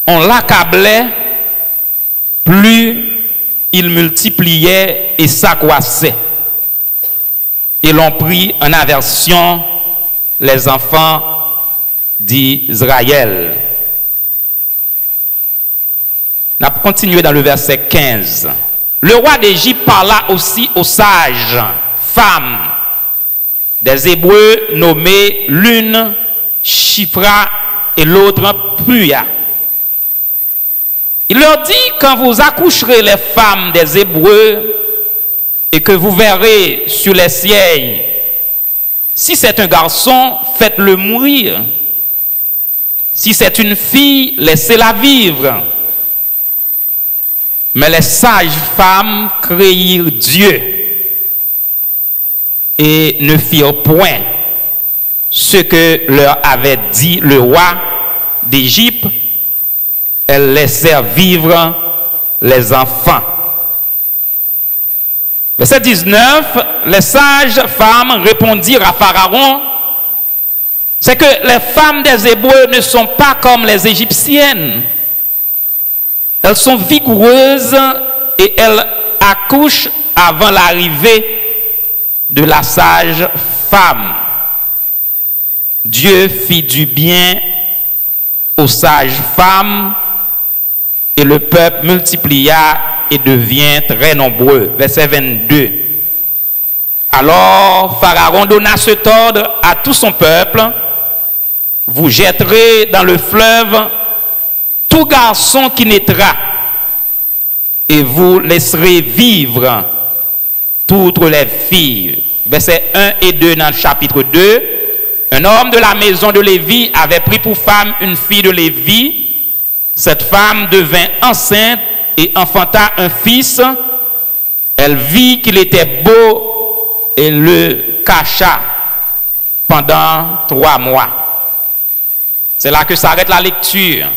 on l'accablait, plus il multipliait et s'accroissait. Et l'on prit en aversion les enfants d'Israël. On a continué dans le verset 15. Le roi d'Égypte parla aussi aux sages femmes des Hébreux nommées l'une Shipra et l'autre Puya. Il leur dit, quand vous accoucherez les femmes des Hébreux et que vous verrez sur les sièges, si c'est un garçon, faites-le mourir. Si c'est une fille, laissez-la vivre. Mais les sages femmes craignirent Dieu et ne firent point ce que leur avait dit le roi d'Égypte. Elles laissèrent vivre les enfants. Verset 19, les sages femmes répondirent à Pharaon, c'est que les femmes des Hébreux ne sont pas comme les Égyptiennes. Elles sont vigoureuses et elles accouchent avant l'arrivée de la sage femme. Dieu fit du bien aux sages femmes et le peuple multiplia et devient très nombreux. Verset 22. Alors Pharaon donna cet ordre à tout son peuple, vous jetterez dans le fleuve tout garçon qui naîtra, et vous laisserez vivre toutes les filles. Versets 1 et 2 dans le chapitre 2. Un homme de la maison de Lévi avait pris pour femme une fille de Lévi. Cette femme devint enceinte et enfanta un fils. Elle vit qu'il était beau et le cacha pendant 3 mois. C'est là que s'arrête la lecture.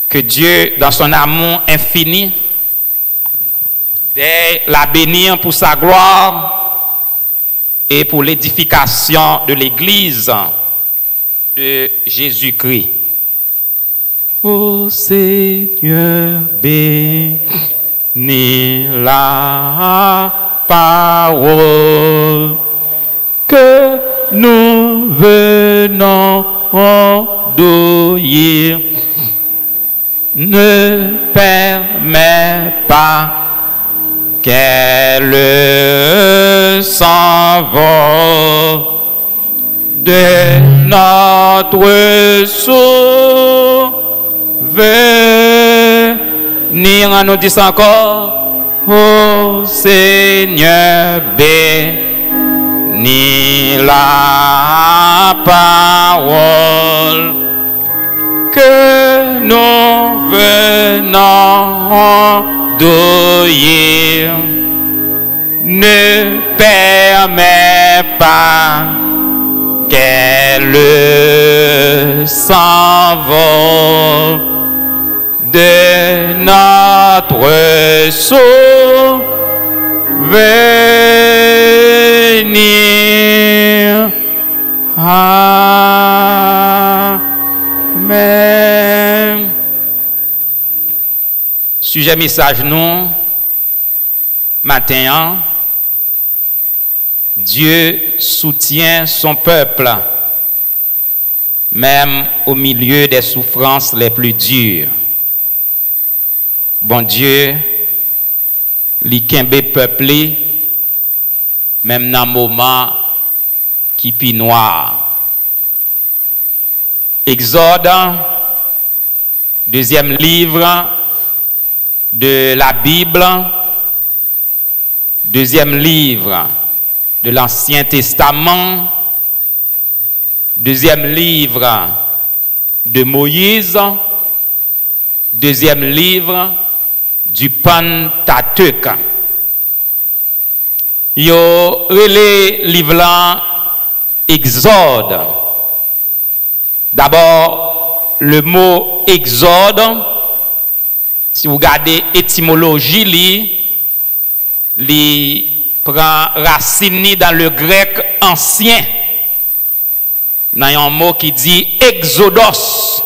Que Dieu, dans son amour infini, veuille la bénir pour sa gloire et pour l'édification de l'Église de Jésus-Christ. Ô Seigneur, bénis la parole que nous venons d'ouïr. Ne permets pas qu'elle s'envole de notre nous disons encore, ô Seigneur, bénis la parole que nous venons d'ouvrir. Ne permets pas qu'elle s'envole de notre souvenir. Amen. Sujet message nous matin. Dieu soutient son peuple, même au milieu des souffrances les plus dures. Bon Dieu, li kembe peuple, même dans un moment qui pi noir. Exode, deuxième livre de la Bible, deuxième livre de l'Ancien Testament, deuxième livre de Moïse, deuxième livre du Pentateuque. Yo relé livre Exode. D'abord, le mot Exode, si vous regardez l'étymologie, li prend racine dans le grec ancien. Dans un mot qui dit exodos,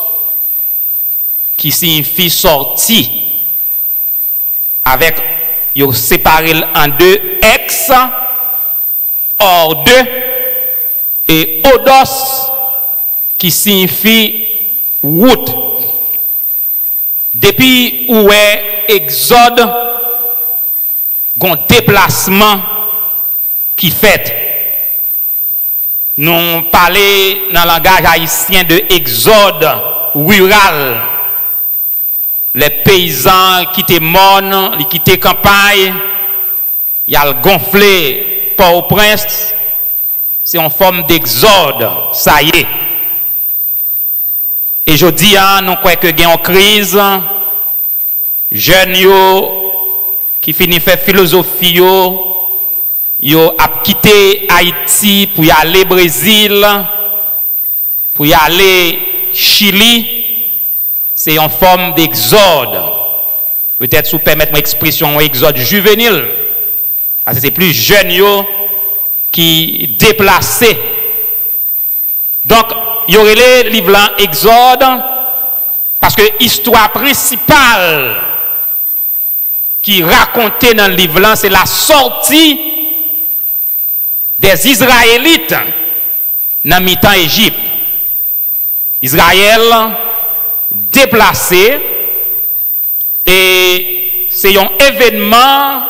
qui signifie sorti, avec, yo séparé en deux, ex, hors de, et odos, qui signifie route. Depuis où est exode, un déplacement qui fait. Nous parlons dans le langage haïtien de exode rural. Les paysans qui quittent mon, ils quittent campagne, ils ont gonflé Port-au-Prince. C'est en forme d'exode, ça y est. Et je dis, nous croyons que il y a une crise, jeunes qui finit faire philosophie, yo a quitté Haïti pour y aller Brésil, pour y aller Chili, c'est en forme d'exode. Peut-être si vous permettez l'expression exode juvénile, parce que c'est plus jeunes qui déplacés. Donc, il y aurait les livres exode, parce que l'histoire principale qui racontait dans le livre, c'est la sortie des Israélites dans mi-temps Égypte. Israël déplacé, et c'est un événement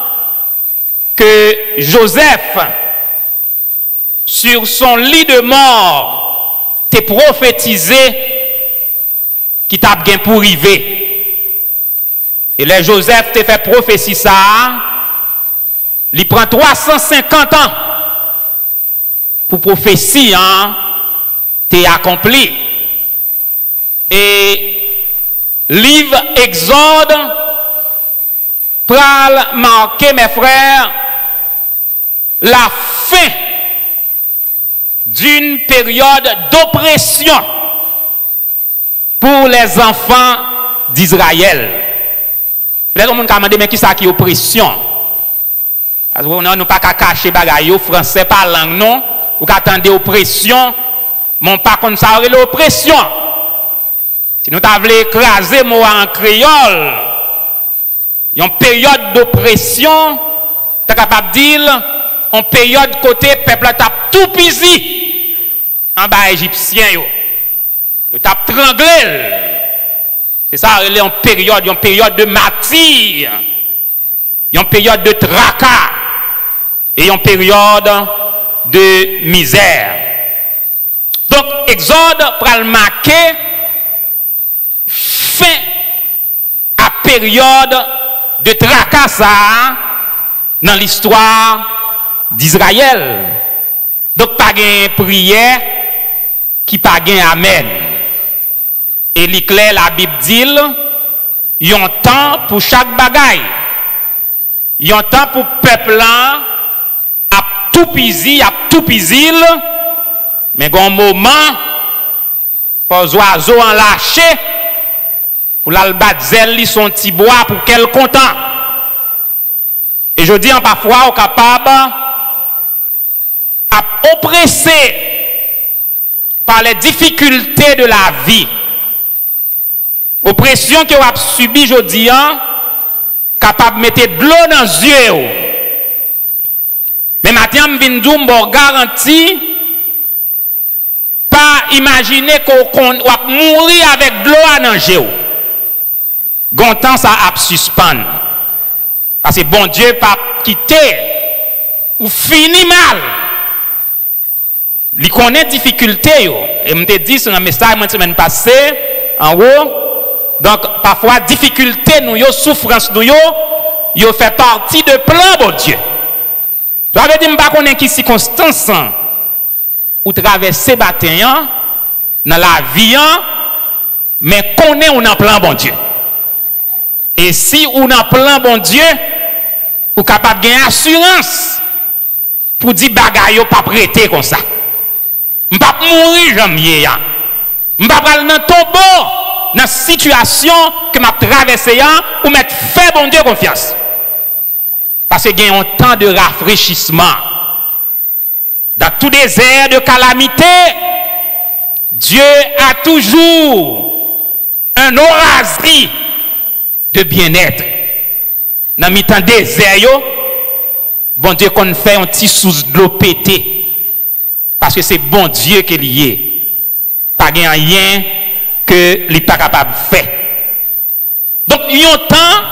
que Joseph, sur son lit de mort, t'a prophétisé qui t'a bien pour arriver. Et là, Joseph t'a fait prophétie ça, il prend 350 ans pour prophétie, t'es accompli. Et livre Exode pral marquer, mes frères, la fin d'une période d'oppression pour les enfants d'Israël. Peut-être que vous demandez, mais qui ça qui est oppression? Parce que nous n'avons pas qu'à cacher bagaille français par langue, non? Ou qu'attendez oppression, mon pas comme ça aurait l'oppression. Si nous t'avons écrasé mot en créole, il y a une période d'oppression, tu es capable de dire, en période côté peuple t'a tout pisi en bas égyptien, il t'a tranglé. C'est ça, il y a une période de martyre, il y a une période de tracas, et une période de misère. Donc, Exode pour le marquer fin à période de tracas dans l'histoire d'Israël. Donc, pas de prière qui pas de amen. Et l'éclair, la Bible dit, il y a un temps pour chaque bagaille. Il y a un temps pour le peuple à tout pisil, mais il y a un moment pour les oiseaux en lâcher, pour l'albatzel, son petit bois, pour qu'elle content. Et je dis parfois, on est capable à oppressé par les difficultés de la vie. Oppression que vous avez subi, je dis, capable de mettre de l'eau dans les yeux. Mais maintenant, je viens de vous garantir, pas imaginer qu'on va mourir avec de l'eau dans les yeux. Gontan, ça a suspendre. Parce que bon Dieu pas quitter ou fini mal. Il connaît difficulté. Et je me dis sur un message la semaine passée, en haut. Donc, parfois, difficulté, nous, souffrance, nous, fait partie de plan, bon Dieu. Je veux dire, je ne sais pas connaître qui circonstance ou traverser bataille dans la vie, mais connaît ou dans plan, bon Dieu. Et si ou dans plan, bon Dieu, ou capable de gagner assurance pour dire bagaille pas prêter comme ça. Je ne vais pas mourir jamais. Je ne vais pas aller dans ton tombeau. Dans la situation que m'a traversée ou mettre fait bon Dieu confiance. Parce qu'il y a un temps de rafraîchissement. Dans tout désert de calamité, Dieu a toujours un oasis de bien-être. Dans le temps désert, bon Dieu qu'on fait un petit sous de l'eau pété. Parce que c'est bon Dieu qui est lié. Pas rien que n'est pas capable de faire. Donc, il y a un temps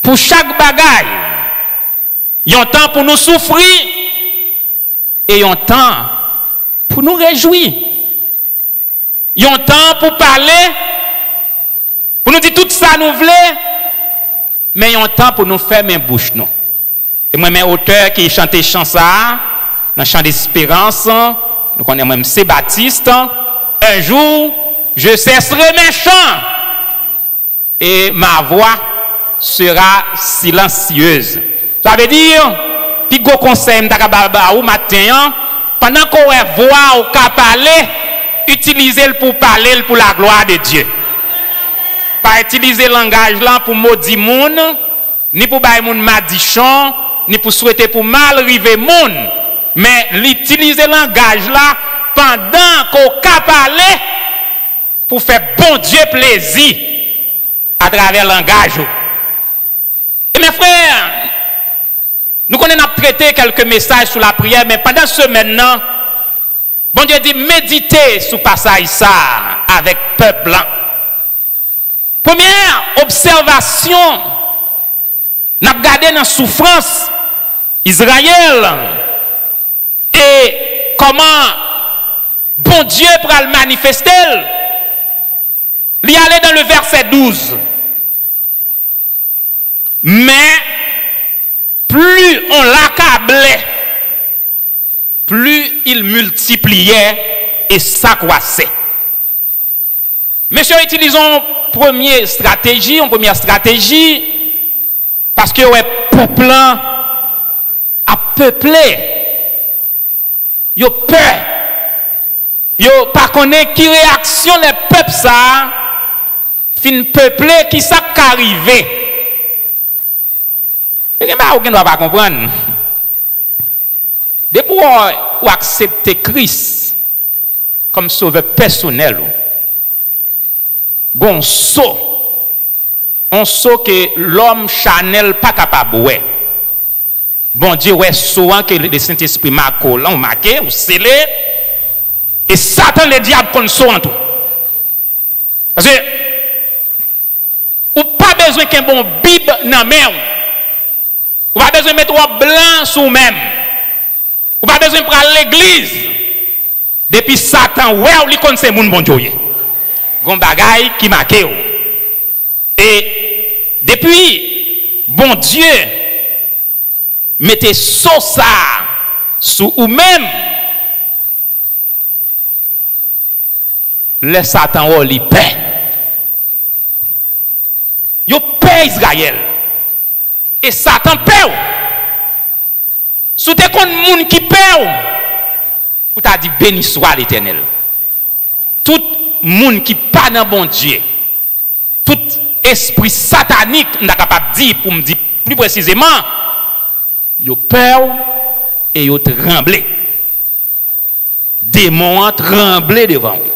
pour chaque bagaille. Il y a un temps pour nous souffrir. Et il y a un temps pour nous réjouir. Il y a un temps pour parler. Pour nous dire tout ça nous voulons. Mais il y a un temps pour nous faire mes bouches. Non. Et moi, mes auteurs qui chantaient chant ça, dans le chant d'espérance, nous connaissons même C. Baptiste. Un jour, je cesserai mes chants et ma voix sera silencieuse. Ça veut dire, petit gros conseil au matin, pendant qu'on voit ou qu'à parler, utilisez-le pour parler pour la gloire de Dieu. Pas utiliser le langage là pour maudire monde, ni pour bailler monde madichon, ni pour souhaiter pour mal river monde, mais l'utiliser le langage là pendant qu'on qu'à parler pour faire bon Dieu plaisir à travers le langage. Et mes frères, nous connaissons traité quelques messages sur la prière, mais pendant ce maintenant, bon Dieu dit méditez sur le passage ça avec le peuple blanc. Première observation, nous avons regardé dans la souffrance Israël et comment bon Dieu pourra le manifester. Il y allait dans le verset 12. Mais plus on l'accablait, plus il multipliait et s'accroissait. Messieurs, utilisons une première stratégie, parce que le peuple a peuplé. Il a peur. Il n'a pas connaît qui réaction les peuples ça. Fin peuplé qui ça qu'arrivé. Et que aucun ne va pas comprendre. Depuis ou accepter Christ comme sauveur personnel, on saut que l'homme chanel pas capable ouais. Bon Dieu ouais souvent que le Saint-Esprit marque là, marqué ou scellé et Satan le diable qu'on saut en tout. Parce que ou pas besoin qu'un bon Bible dans main. Ou pas besoin de mettre un blanc sur même. Ou pas besoin de prendre l'église. Depuis Satan, ouais, ou li connaît moun bon Dieu. Gon bagay qui marque. Et Et puis, bon Dieu, mettez sauce ça sous ou même. Le Satan ou li paix. Yo paix Israël. Et Satan paix. Sous te kon moun qui paix. Ou t'a dit béni soit l'Éternel. Tout moun qui pas dans bon Dieu. Tout esprit satanique, on est capable de dire, pour me dire plus précisément, yo peur et yo tremblé. Démon tremblé devant vous.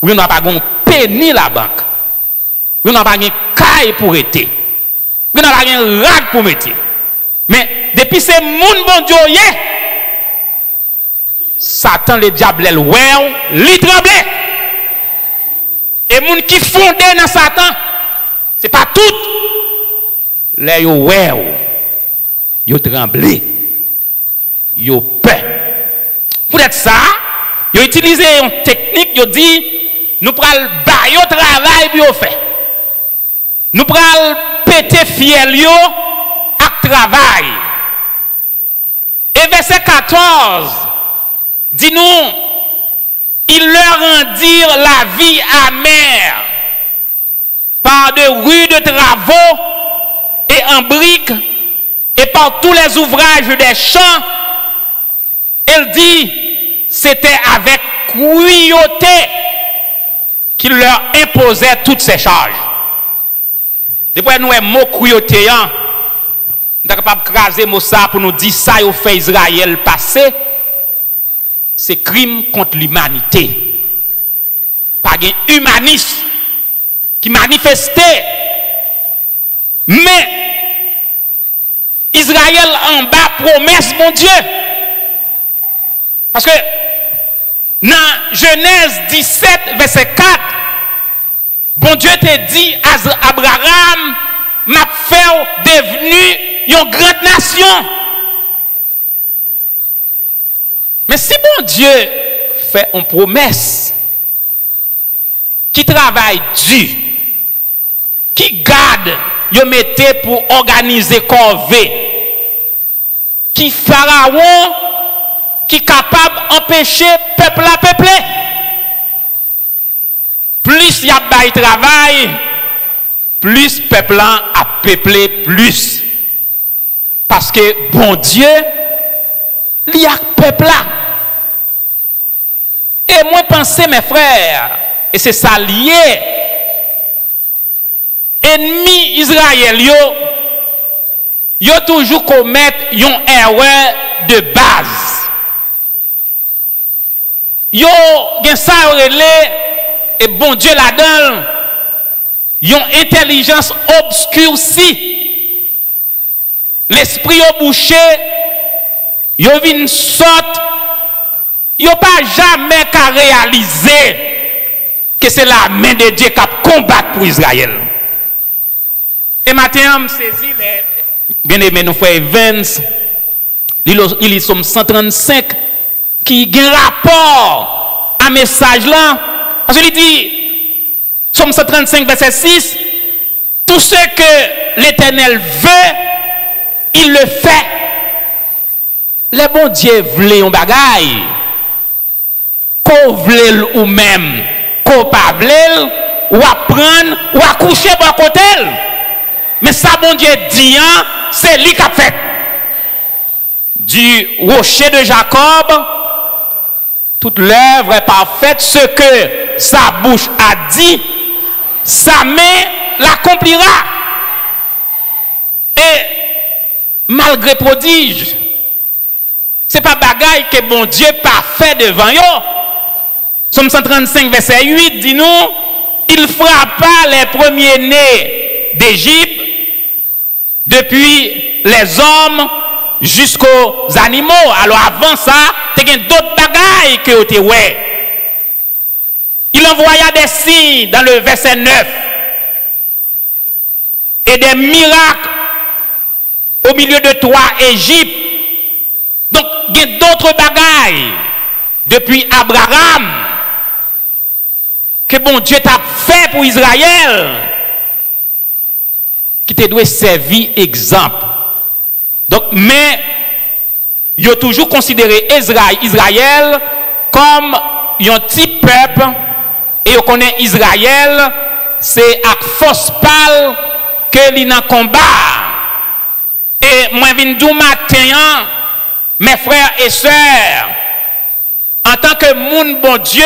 Vous n'avez pas de péni la banque. Vous n'avez pas de caille pour être. Vous n'avez pas de rag pour mettre. Mais depuis ces moun bon Dieu, Satan le diable, il tremble. Et moun qui fondé dans Satan, c'est pas tout. Les yo tremblé. Yo peur. Pour être ça, yo utilisé une technique, yo dit nous pral ba yo travail bi yo fait. Nous pral péter fiel yo ak travail. Et verset 14 dit-nous, ils leur rendirent la vie amère par de rudes travaux et en briques et par tous les ouvrages des champs. Elle dit, c'était avec cruauté qu'il leur imposait toutes ces charges. Depuis nous, le mot cruauté, nous sommes capables de craser mot ça pour nous dire ça, au fait Israël passé. C'est crime contre l'humanité. Pas un humaniste qui manifestait. Mais Israël en bas promesse, mon Dieu. Parce que dans Genèse 17, verset 4, bon Dieu te dit à Abraham, m'a fait devenu une grande nation. Mais si bon Dieu fait une promesse, qui travaille dur, qui garde, il mettait pour organiser corvée, qui pharaon, qui est capable d'empêcher peuple à peupler. Plus il y a de travail, plus peuple a peuplé plus. Parce que bon Dieu, il y a peuple là. Et moi pensez mes frères, et c'est ça lié. Ennemi Israël, yo toujours commettre une erreur de base. Yo gen ça relé et bon Dieu là-dedans, yon intelligence obscurcie. L'esprit au bouché, yo vin sorte, yo pas jamais qu'à réaliser que c'est la main de Dieu qui a combattu pour Israël. Et maintenant, on saisit les bien-aimés, nos frères Evans, ils sont 135 qui ont un rapport à message là. Parce qu'il dit, Somme 135, verset 6, tout ce que l'Éternel veut, il le fait. Le bon Dieu voulait un bagaille, qu'on voulait ou même, qu'on pas voulait, ou apprendre, ou accoucher pour côté. Mais ça, bon Dieu dit, hein, c'est lui qui a fait. Du rocher de Jacob, toute l'œuvre est parfaite. Ce que sa bouche a dit, sa main l'accomplira. Et malgré prodige, c'est pas bagaille que bon Dieu pas fait devant yo. Somme 135, verset 8, dit nous, il frappa les premiers-nés d'Égypte, depuis les hommes jusqu'aux animaux. Alors avant ça, il y a d'autres bagailles que vous avez. Il envoya des signes dans le verset 9 et des miracles au milieu de toi, Égypte. Donc, il y a d'autres bagailles depuis Abraham que bon Dieu t'a fait pour Israël. te doit servir exemple. Donc, mais, ils ont toujours considéré Israël comme un petit peuple, et on connaît Israël, c'est à force pâle que l'on a combat. Et moi, je viens de matin, mes frères et sœurs, en tant que monde bon Dieu,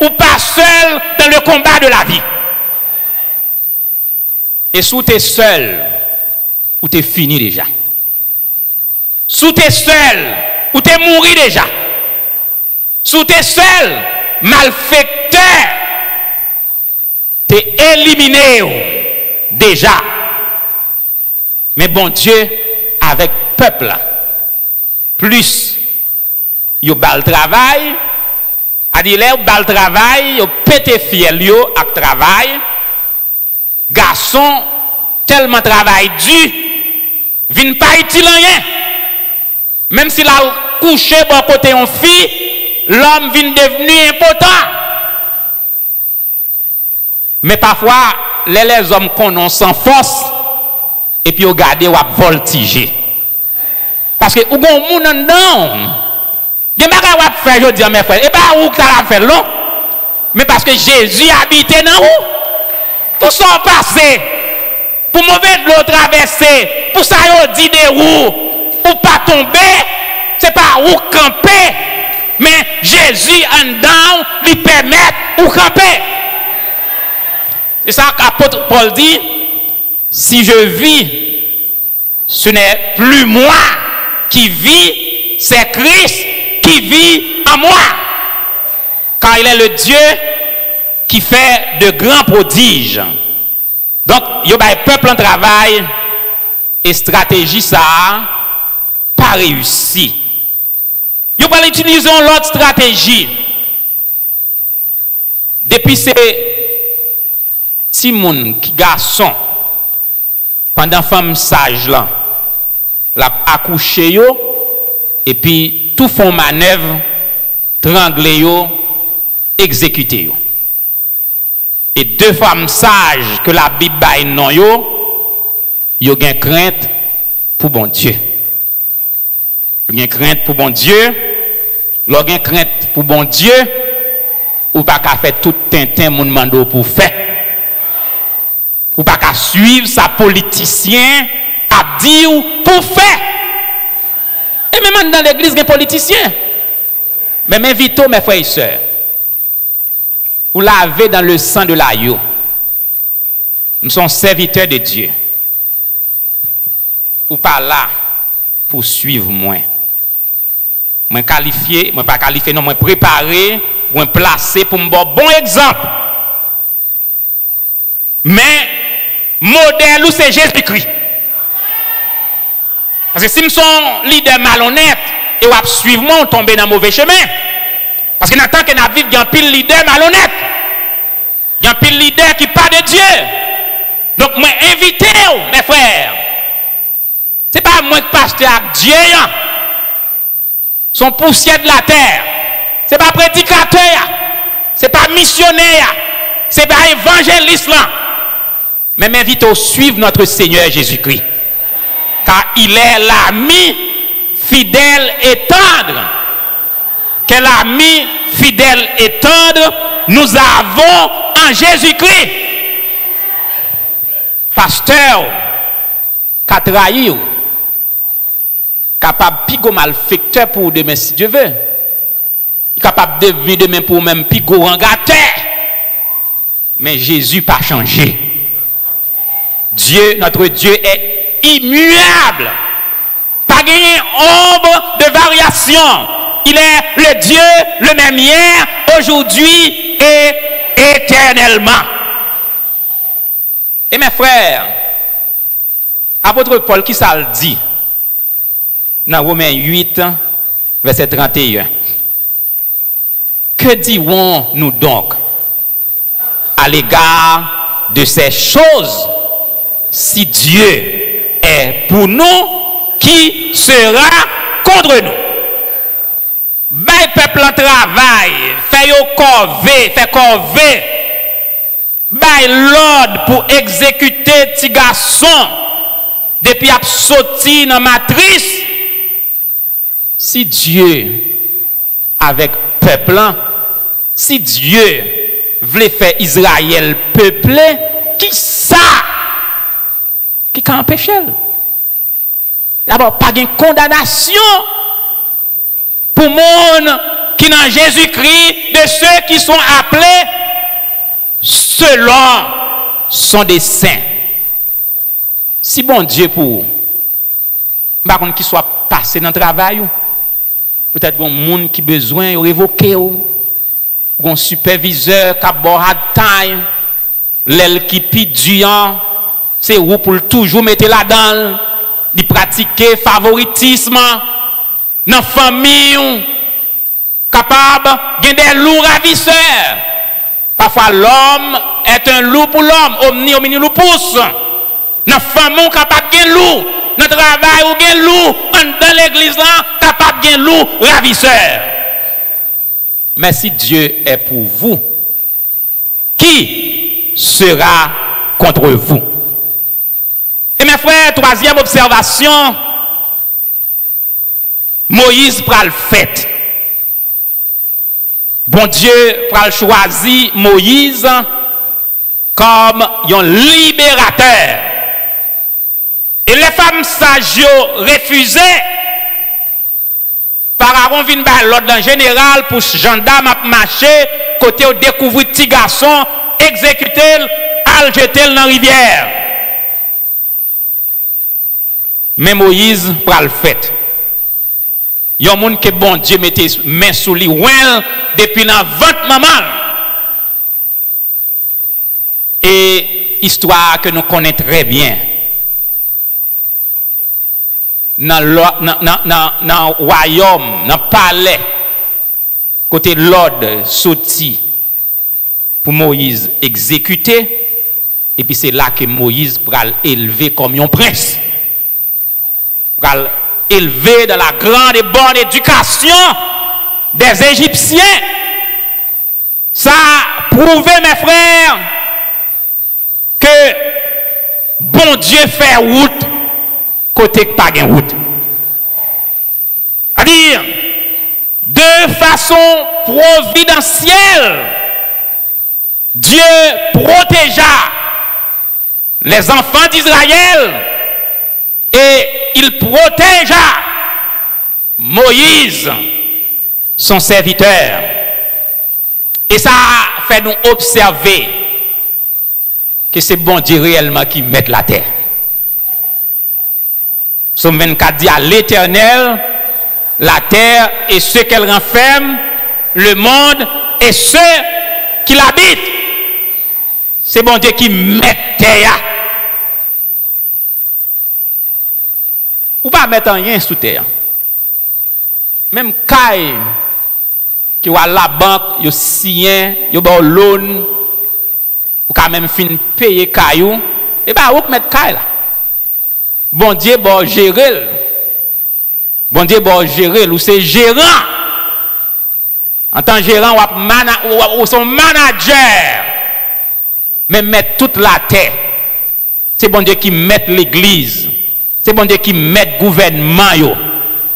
ou pas seul dans le combat de la vie. Et si tu es seul, ou tu es fini déjà. Si tu es seul, ou tu es mouru déjà. Si tu es seul, malfecteur, tu es éliminé déjà. Mais bon Dieu, avec peuple, plus il y a le travail, à dire là, le travail, il y a pété fiel avec travail, garçon, tellement travail dur, vient pas utile rien. Même s'il a couché bon côté en fille, l'homme vient devenu impotent. Mais parfois, les hommes qu'on sans force, et puis regardez ou voltiger. Parce que ou bon moun non. Il y a pas faire je dis mes frères, et pas où ça va faire non. Mais parce que Jésus habitait dans où? Pour son passé, pour mauvais de l'eau traverser, pour ça yo dit des roues, pour pas tomber, c'est pas où camper. Mais Jésus en dedans lui permet ou camper. C'est ça qu'apôtre Paul dit, si je vis, ce n'est plus moi qui vis, c'est Christ qui vit en moi. Car il est le Dieu qui fait de grands prodiges. Donc, il y a un peuple en travail et stratégie ça pas réussi. Il va utiliser l'autre stratégie. Depuis ces Simon qui garçon pendant femme sage là l'a accouché yo et puis tout font manœuvre trangler yo exécuter yo. Et deux femmes sages que la Bible baille non yo gen crainte pour bon Dieu. Yo gen crainte pour bon Dieu. Yo gen crainte pour bon Dieu ou pas qu'à faire tout tintin moun mando pour faire. Ou pas qu'à suivre sa politicien à dire pour faire. Et même dans l'église, il y a des politiciens. Mais m'invitons mes frères et sœurs. Ou laver dans le sang de l'agneau. Nous sommes serviteurs de Dieu. Ou pas là pour suivre moi. Moi qualifié, moi pas qualifié, non, moi préparé, moi placé pour me donner bon exemple. Mais modèle ou c'est Jésus-Christ. Parce que si nous sommes leaders malhonnêtes et on suivre moi, on tombe dans le mauvais chemin. Parce que dans le temps que nous vivons, il y a un pile leader malhonnête. Il y a un pile leader qui parle de Dieu. Donc, moi, invitez-vous, mes frères. Ce n'est pas moi qui pasteur avec Dieu. Son poussière de la terre. Ce n'est pas prédicateur. Ce n'est pas missionnaire. Ce n'est pas évangéliste. Mais m'invitez à suivre notre Seigneur Jésus-Christ. Car il est l'ami fidèle et tendre. Quel ami fidèle et tendre nous avons en Jésus-Christ. Pasteur, qui a trahi, capable de pigo malfecteur pour demain si Dieu veut. Il est capable de venir demain pour même pigo rangateur. Mais Jésus n'a pas changé. Dieu, notre Dieu est immuable. Pas gagné ombre de variation. Il est le Dieu le même hier, aujourd'hui et éternellement. Et mes frères, apôtre Paul, qui ça le dit? Dans Romains 8, verset 31. Que dirons-nous donc à l'égard de ces choses? Si Dieu est pour nous, qui sera contre nous? Bay peuple en travail, fait corvée, bail l'ordre pour exécuter petit garçon depuis a sorti dans matrice. Si Dieu avec peuple, si Dieu voulait faire Israël peuplé, qui ça qui peut empêcher? D'abord, pas de condamnation pour le monde qui dans Jésus-Christ, de ceux qui sont appelés selon son dessein. Si bon Dieu pour vous, par contre, qu'il soit passé dans le travail, peut-être qu'il y a un monde qui a besoin de révoquer, un superviseur qui a bon hard time, l'aile qui pide, c'est où pour toujours mettre là-dedans, de pratiquer favoritisme dans la famille, capable de des loups ravisseurs. Parfois, l'homme est un loup pour l'homme, omni loup pousse. Dans la famille, capable de loup. Dans le travail, ou gen loup. Dans l'église, capable de loup ravisseur. Mais si Dieu est pour vous, qui sera contre vous? Et mes frères, troisième observation, Moïse pral fait. Bon Dieu pral choisi Moïse comme un libérateur. Et les femmes sages refusaient. Pharaon vient par l'ordre général pour gendarme à marcher, côté au découvrir petit garçon, exécuter, al jeter dans la rivière. Mais Moïse pral fait. Il y a un monde que bon Dieu mettait main sous lui depuis la vente maman. Et histoire que nous connaissons très bien. Dans le royaume, dans le palais, côté l'ordre sorti pour Moïse exécuter, et puis c'est là que Moïse pral élevé comme un prince. Pral élevé dans la grande et bonne éducation des Égyptiens. Ça a prouvé, mes frères, que bon Dieu fait route côté pas de route. C'est-à-dire, de façon providentielle, Dieu protégea les enfants d'Israël et il protégea Moïse, son serviteur. Et ça fait nous observer que c'est bon Dieu réellement qui met la terre. Somme 24 dit à l'Éternel, la terre et ce qu'elle renferme, le monde et ceux qui l'habitent. C'est bon Dieu qui met terre. Ou pas mettre rien sous terre. Même caille qui va à la banque, yo sien, yo ba loan, ou quand même fin payer caillou, et ben ou mettre caille là. Bon Dieu bon gérer. Bon Dieu bon gérer ou c'est gérant. En tant que gérant ou son manager. Mais mettre toute la terre. C'est bon Dieu qui met l'église. C'est bon Dieu qui met le gouvernement.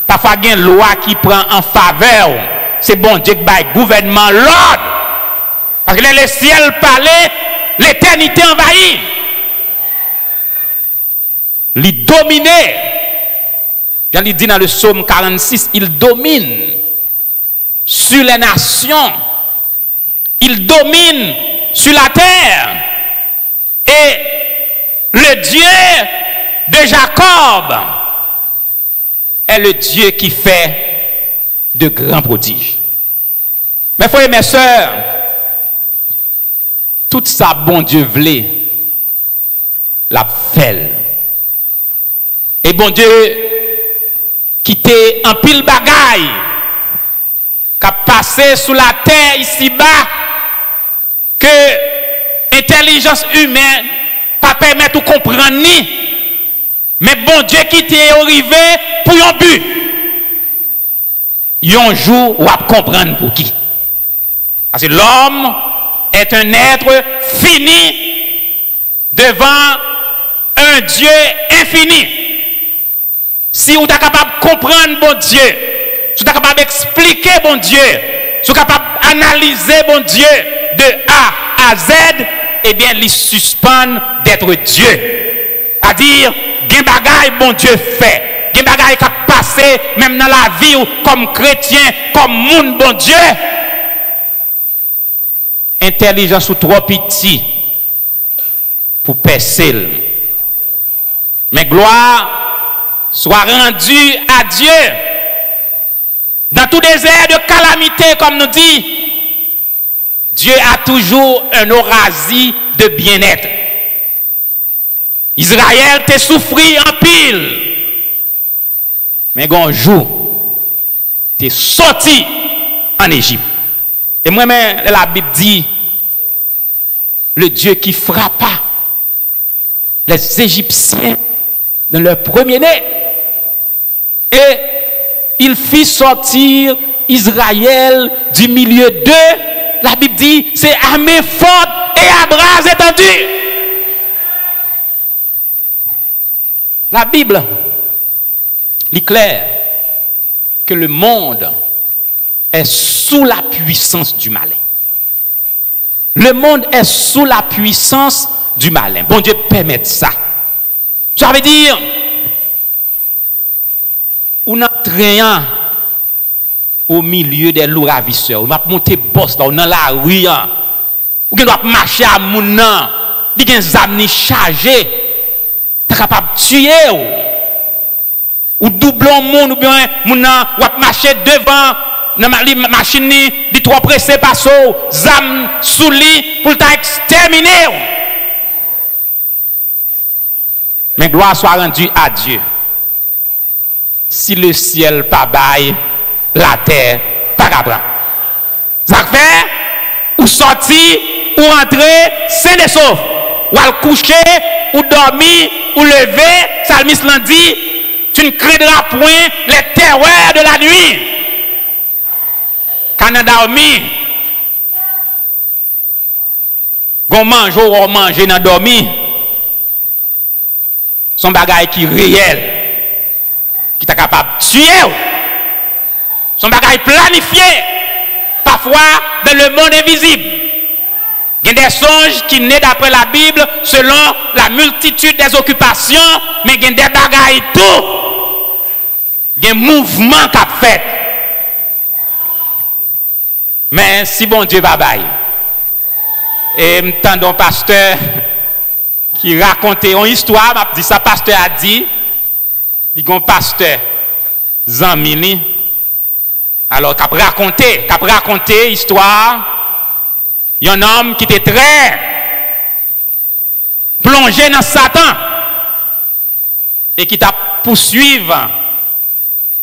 Parfois, il y a une loi qui prend en faveur. C'est bon Dieu qui bat le gouvernement l'ordre. Parce que le ciel parlait, l'éternité envahit. Il dominait. J'en ai dit dans le psaume 46, il domine sur les nations. Il domine sur la terre. Et le Dieu de Jacob est le Dieu qui fait de grands prodiges. Mes frères et mes sœurs, tout ça, bon Dieu voulait, l'a fait. Et bon Dieu, qui était en pile bagaille, qui a passé sous la terre ici-bas, que l'intelligence humaine pas permettre de comprendre ni. Mais bon Dieu qui t'est arrivé pour un but. Un jour, on va comprendre pour qui. Parce que l'homme est un être fini devant un Dieu infini. Si vous êtes capable de comprendre bon Dieu, si vous êtes capable d'expliquer bon Dieu, si vous êtes capable d'analyser bon Dieu de A à Z, eh bien, il suspend d'être Dieu. C'est-à-dire, il y a des bagailles bon Dieu fait. Il y a des bagailles qui passent même dans la vie comme chrétien, comme monde bon Dieu. Intelligence ou trop petit pour percer. Mais gloire soit rendue à Dieu. Dans tout désert de calamité, comme nous dit, Dieu a toujours un orasie de bien-être. Israël t'a souffri en pile. Mais un jour, t'es sorti en Égypte. Et moi-même, la Bible dit, le Dieu qui frappa les Égyptiens dans leur premier-né. Et il fit sortir Israël du milieu d'eux. La Bible dit, c'est à main forte et à bras étendus. La Bible est claire que le monde est sous la puissance du malin. Le monde est sous la puissance du malin. Bon Dieu permet ça. Ça veut dire, on entraînant au milieu des loups ravisseurs, on va monter boss là, on dans la rue, on doit marcher à mon nom, il y a des amis chargés, tu es capable de tuer, ou doubler le monde, ou bien mon nom, ou marcher devant la machine, il est trop pressé par ça, zam sous lui pour t'exterminer. Mais gloire soit rendue à Dieu. Si le ciel pas baille, la terre pas capable. Ça fait ou sortir ou entrer, c'est des sauf. Ou al coucher, ou dormir, ou lever, Salmis l'a dit, tu ne craindras point les terreurs de la nuit. Quand on dormi, on mange ou on mange dans dormi, son bagage qui est réel, qui est capable de tuer. Son bagage planifié, parfois dans le monde invisible. Il y a des songes qui naissent d'après la Bible selon la multitude des occupations, mais il y a des bagages tout. Il y a un mouvement qui a fait. Mais si bon Dieu va bailler, et m'entendons pasteur qui racontait une histoire, m'a dit ça, pasteur a dit, il y a un pasteur, Zamini, alors qu'a raconté histoire, il y a un homme qui était très plongé dans Satan et qui t'a poursuivi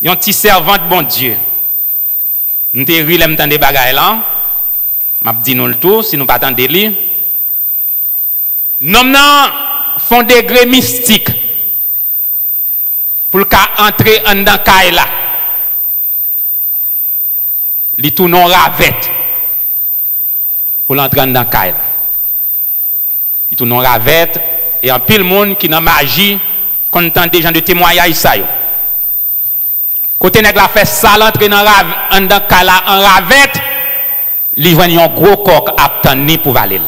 un petit servant de bon Dieu. Nous te ri l'aime des bagailles là, m'a dit nous le tout si nous pas attendre lui. Nous font degré mystique pour entrer en dans caille là. Li tout non ravette pour l'entrer dans caille. Li tout non ravette et en pile monde qui dans magie content des gens de témoignage ça yo. Côté nèg la fait ça l'entrer dans caille là en ravette, li voit un gros coq attendre pour valer.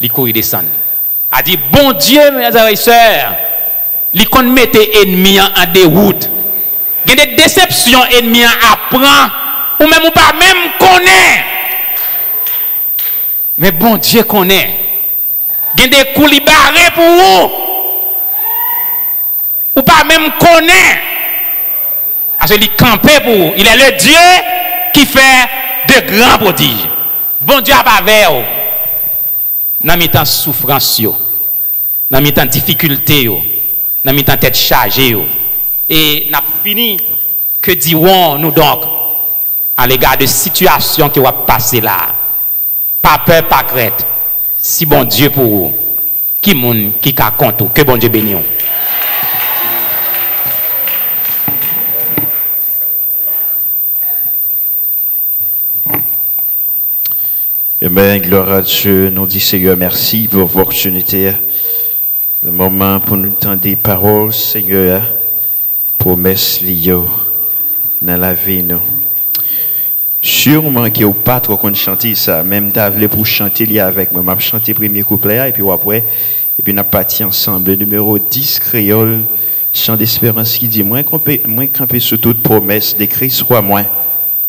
Li courir descendre. A dit bon Dieu mes frères et sœurs, li kon mette ennemi en déroute. Il y a des déceptions ennemis apprend ou même ou pas même connaît. Mais bon Dieu connaît. Il y a des coups barrés pour vous. Ou pas même connaît. Parce qu'il campé pour vous. Il est le Dieu qui fait de grands prodiges. Bon Dieu a pas vers vous. Dans mes temps souffrance, dans mes temps difficulté, dans mes temps tête chargée. Et n'a fini que dirons-nous donc à l'égard de situations qui vont passer là. Pas peur, pas crainte. Si bon Dieu pour vous, qui moun qui ka compte, que bon Dieu bénisse. Amen, gloire à Dieu. Nous disons Seigneur, merci pour l'opportunité. Le moment pour nous entendre des paroles, Seigneur, promesses liées dans la vie. Nous. Sûrement que vous pas trop qu'on chanter ça, même t'avais pour chanter lié avec moi. Je chanter le premier couplet et puis après, et puis on a parti ensemble. Le numéro 10, créole, chant d'espérance qui dit, moi camper sur toute promesse, d'écrit soit moi.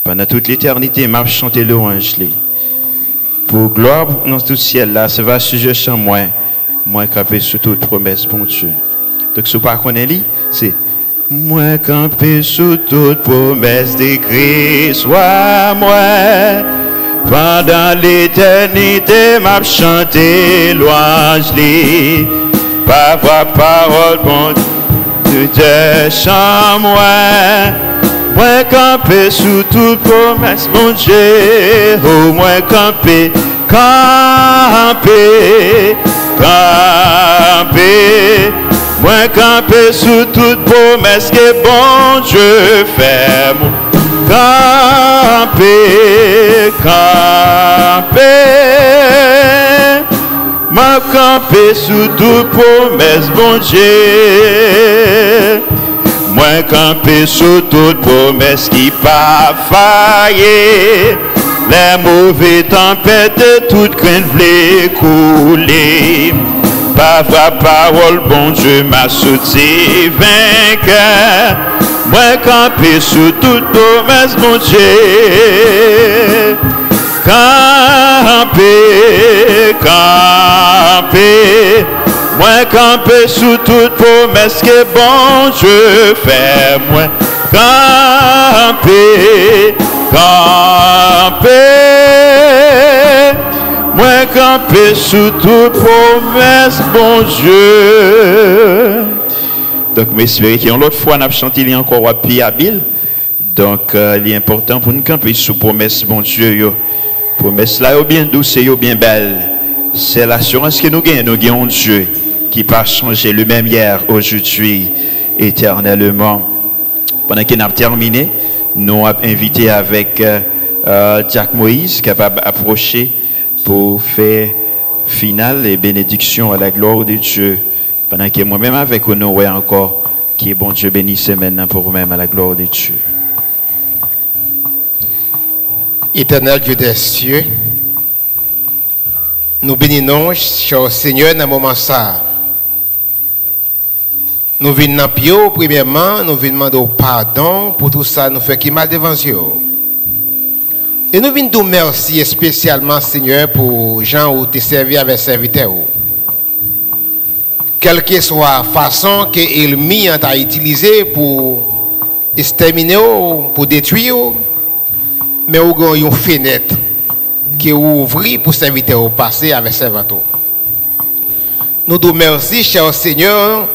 Pendant toute l'éternité, m'a chanté louange. Pour gloire dans tout ciel là, ça va sujet chant moi camper sur toute promesse, bon Dieu. Donc ce pas qu'on est c'est moi camper sur toute promesse d'écrit soit moi. Pendant l'éternité, m'a chanté louange par voix parole, bon Dieu, chant moi. Moi camper sous toute promesse, mon Dieu, oh moi camper, moi camper sous toute promesse que bon Dieu fait, camper, moi camper sous toute promesse, bon Dieu. Moi camper sous toute promesse qui pas faillir. Les mauvais tempêtes, toute crainte voulait couler. Par ta parole, bon Dieu m'a soutenu vainqueur. Moi camper sous toute promesse, bon Dieu. Camper. Moi camper sous toute promesse que bon Dieu fait. Moi camper. Moi camper sous toute promesse, bon Dieu. Donc, j'espère qu'il y a une autre fois, on a chanté il y a encore plus habile. Donc, il est important pour nous camper sous promesse, bon Dieu. Promesse là, bien douce et bien belle. C'est l'assurance que nous gagnons Dieu qui pas changé le même hier, aujourd'hui, éternellement. Pendant qu'il a terminé, nous avons invité avec Jack Moïse, capable d'approcher pour faire finale et bénédiction à la gloire de Dieu. Pendant que moi-même avec nous, encore, qui est bon Dieu bénisse maintenant pour vous-même à la gloire de Dieu. Éternel Dieu des cieux, nous bénissons, cher Seigneur, dans ce moment ça. Nous venons dans Pio, premièrement, nous venons demander pardon pour tout ça, nous faisons qui mal devant Dieu. Et nous venons te remercier spécialement, Seigneur, pour Jean où tu servi avec serviteur. Quelle que soit la façon que l'ennemi a utilisé pour exterminer, pour détruire, mais nous avons une fenêtre qui est ouverte pour serviteur passer avec serviteur. Nous te remercions, cher Seigneur,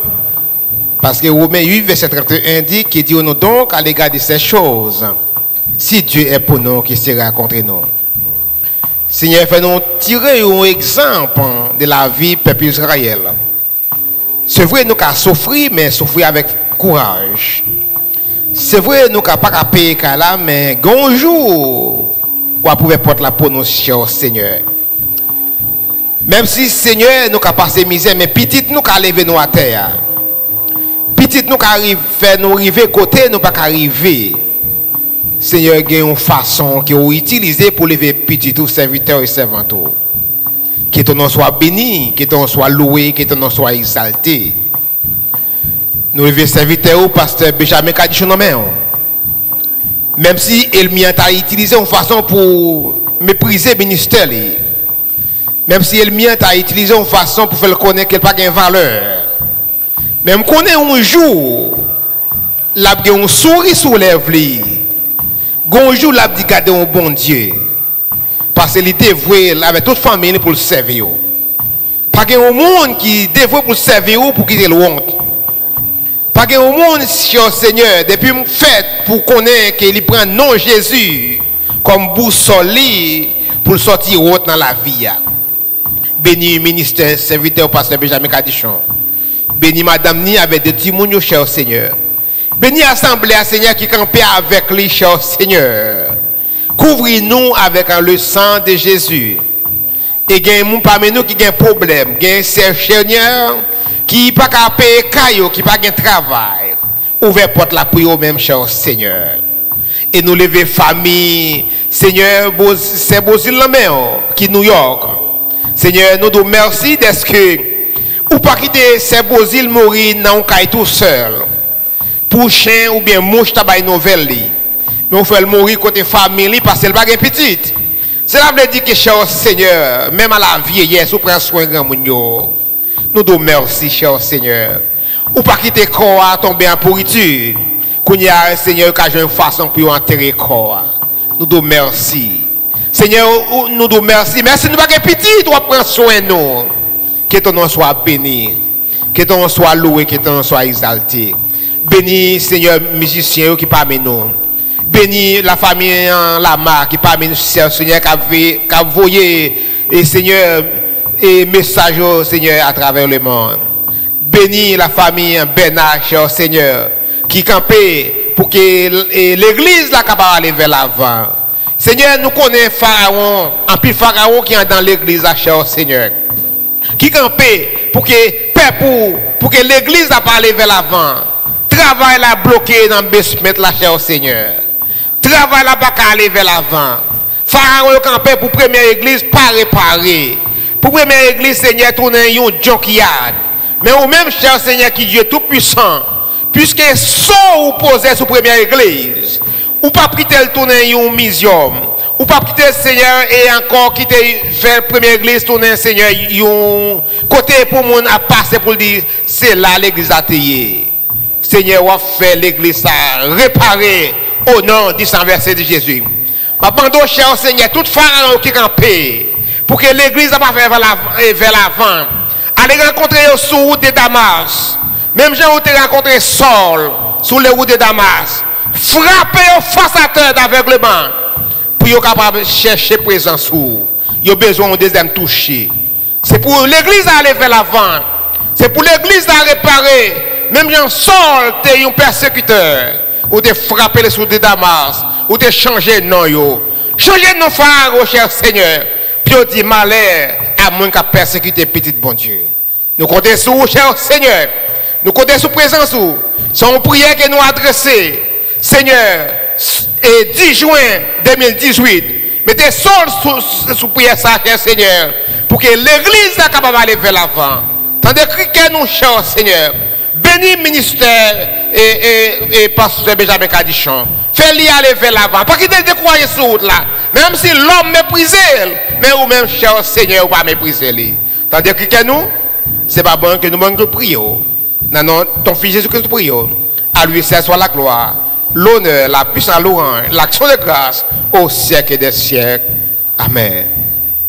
parce que Romains 8, verset 31 dit qu'il dit nous donc à l'égard de ces choses. Si Dieu est pour nous, qui sera contre nous. Seigneur, fais-nous tirer un exemple de la vie du peuple Israël. C'est vrai, nous avons souffert, mais souffrir avec courage. C'est vrai, nous n'avons pas payer là, mais un jour, on pouvait porter la pour nous, cher Seigneur. Même si, Seigneur, nous avons passé misère, mais petit, nous avons levé nous à terre. Petit, nous avons fait nous arriver côté, nous pas arriver. Seigneur, il y a une façon qui est utilisée pour lever petit tout serviteur et servante. Que ton nom soit béni, que ton nom soit loué, que ton nom soit exalté. Nous levons serviteur, pasteur Benjamin Kadichon, même si il a utilisé une façon pour mépriser le ministère. Même si il a utilisé une façon pour faire connaître qu'il n'a pas de valeur. Même qu'on est un jour, il a un sourire sur les lèvres. Un jour, il a dit garder un bon Dieu. Parce qu'il est dévoué avec toute famille pour le servir. Pas qu'il y a un monde qui est dévoué pour le servir pour quitter le honte. Pas qu'il y a un monde, cher Seigneur, depuis que fait pour connaître qu'il prend non Jésus comme boussole pour sortir haute dans la vie. Béni ministère, serviteur, pasteur Benjamin Kadichon. Béni madame Ni avec des témoignages, cher Seigneur. Béni assemblée, Seigneur, qui campait avec lui, cher Seigneur. Couvrez-nous avec le sang de Jésus. Et il y a des gens parmi nous qui ont un problème. Il y a des seigneurs qui n'ont pas qu'à payer caillou, qui n'ont pas de travail. Ouvrez porte la prière même, cher Seigneur. Et nous lever famille, Seigneur, c'est Bozil la main, qui New York. Seigneur, nous nous merci d'être que, ou pas quitter ces Bozil mourir dans un caille tout seul. Pour chien ou bien mouche tabac nouvelle. Mais on fait le mourir côté famille parce qu'elle va être petite. Cela veut dire que, cher Seigneur, même à la vieillesse, vous prenez soin de grand monde. Nous nous merci, cher Seigneur. Ou pas quitter le corps à tomber en pourriture. Qu'on y a un Seigneur qui a une façon pour enterrer le corps. Nous nous merci. Seigneur, nous nous merci. Merci, nous pas que petit, tu prendre soin de nous. Que ton nom soit béni. Que ton nom soit loué, que ton nom soit exalté. Béni, Seigneur, musicien qui parmi nous. Béni la famille Lama qui parmi nous, Seigneur, qui a envoyé, et Seigneur, et message, Seigneur, à travers le monde. Béni la famille Bernard, cher Seigneur, qui campait pour que l'église la capable d'aller vers l'avant. Seigneur, nous connaissons Pharaon, un peu Pharaon qui est dans l'église, cher Seigneur. Qui campait pour que l'église n'a pas aller vers l'avant. Travail la bloqué dans le basement, la cher Seigneur. Travail là pas aller vers l'avant. Pharaon campait pour première église pas réparer. Pour première église, Seigneur, tourner un junkyard. Mais au même cher Seigneur qui Dieu tout puissant, puisque sans ou posé sur première église, ou pas quitter le tourner un muséum, ou pas quitter le Seigneur et encore quitter faire première église tourner Seigneur un côté pour mon à passer pour dire c'est là l'église a taillé. Seigneur va faire l'église à réparer au nom du Saint verset de Jésus. Papa, cher Seigneur, tout pharaon qui campait pour que l'église n'a pas fait vers l'avant. Allez rencontrer sur la route de Damas. Même j'ai rencontré Saul sur les routes de Damas. Frapper au face à terre d'aveuglement. Pour être capable de chercher présence. Il a besoin de deuxième toucher. C'est pour l'église à aller vers l'avant. C'est pour l'église à réparer. Même Jean Saul, tu es un persécuteur. Ou tu frappé les sous de Damas. Ou tu changé de nom. Changez de nom, pharaon, cher Seigneur. Puis on dit malheur à moins qu'à persécuter petit bon Dieu. Nous comptons sur vous, cher Seigneur. Nous comptons sur présence. C'est une prière que nous adressons. Seigneur, et 10 juin 2018, mettez sol sous prière ça, cher Seigneur, pour que l'église soit capable d'aller vers l'avant. Tandis que nous, cher Seigneur, bénis le ministère et pasteur Benjamin Kadichon. Fais-le aller vers l'avant. Pas qu'il te décourage sur route là. Même si l'homme méprise, mais ou même, cher Seigneur, ou pas mépriser lui. Tandis que nous, c'est pas bon que nous manquons de prier. Non, ton fils Jésus-Christ prie. À lui seul soit la gloire, l'honneur, la puissance, l'orange, l'action de grâce au siècle des siècles. Amen.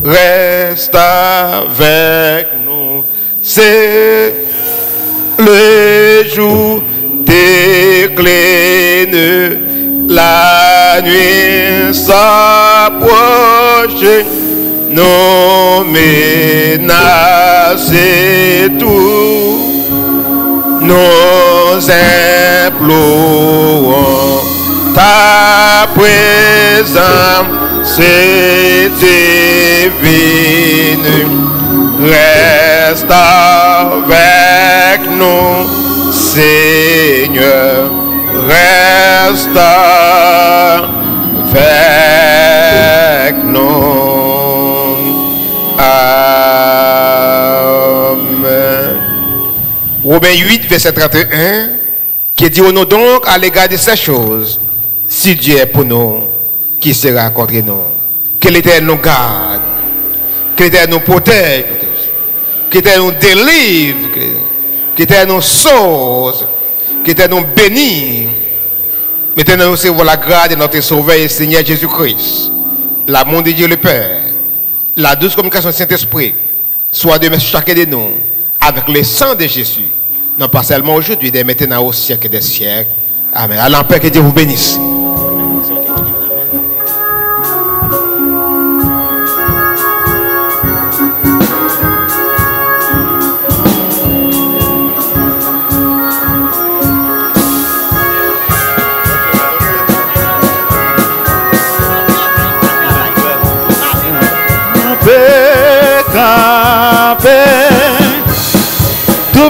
Reste avec nous. C'est le jour décline. La nuit s'approche. Nos menaces et tout. Nous implorons ta présence divine. Reste avec nous, Seigneur. Reste avec nous. Amen. Romains 8, verset 31, qui dit nous donc à l'égard de ces choses, si Dieu est pour nous, qui sera contre nous? Que l'Éternel nous garde, que l'Éternel nous protège, que l'Éternel nous délivre, que l'Éternel nous sauve, que l'Éternel nous bénisse. Maintenant, nous recevons la grâce de notre Sauveur et Seigneur Jésus-Christ, l'amour de Dieu le Père, la douce communication du Saint-Esprit, soit de chacun de nous, avec le sang de Jésus, non pas seulement aujourd'hui, mais maintenant au siècle des siècles. Amen. Allons en paix, que Dieu vous bénisse. Paix.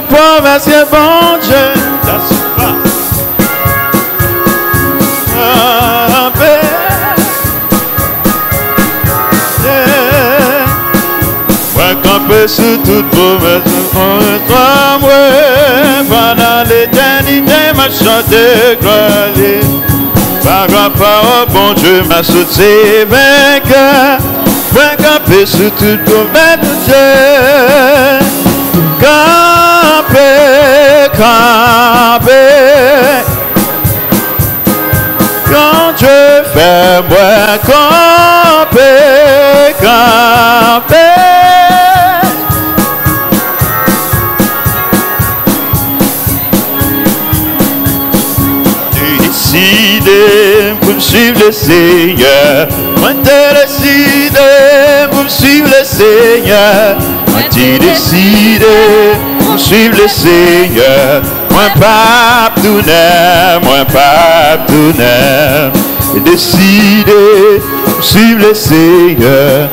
promesse que bon Dieu. Moi camper sous toute promesse, toi moi pendant l'éternité m'a chanté gloire. Par rapport au bon Dieu m'a sauté vainqueur. Moi camper sous toute promesse de Dieu. Camper, camper. Quand Dieu fait moi camper, camper. Décidé pour suivre le Seigneur. Moi t'ai décidé pour suivre le Seigneur. Moi t'ai décidé pour suivre le Seigneur. Moi pas tourner, moi pas tourner. Décidé pour suivre le Seigneur.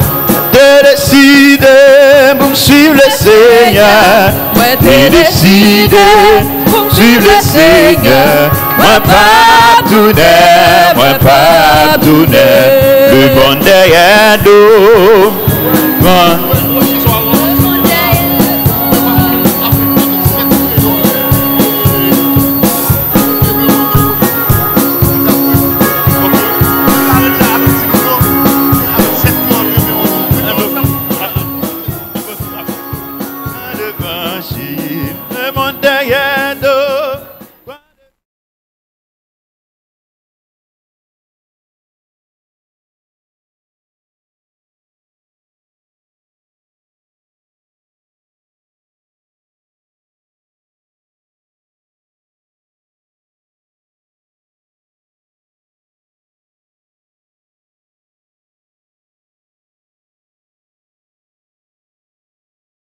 T'ai décidé pour suivre le Seigneur. Moi t'ai décidé pour suivre le Seigneur. Moi pas tourner, moi pas tourner. Le bon derrière nous.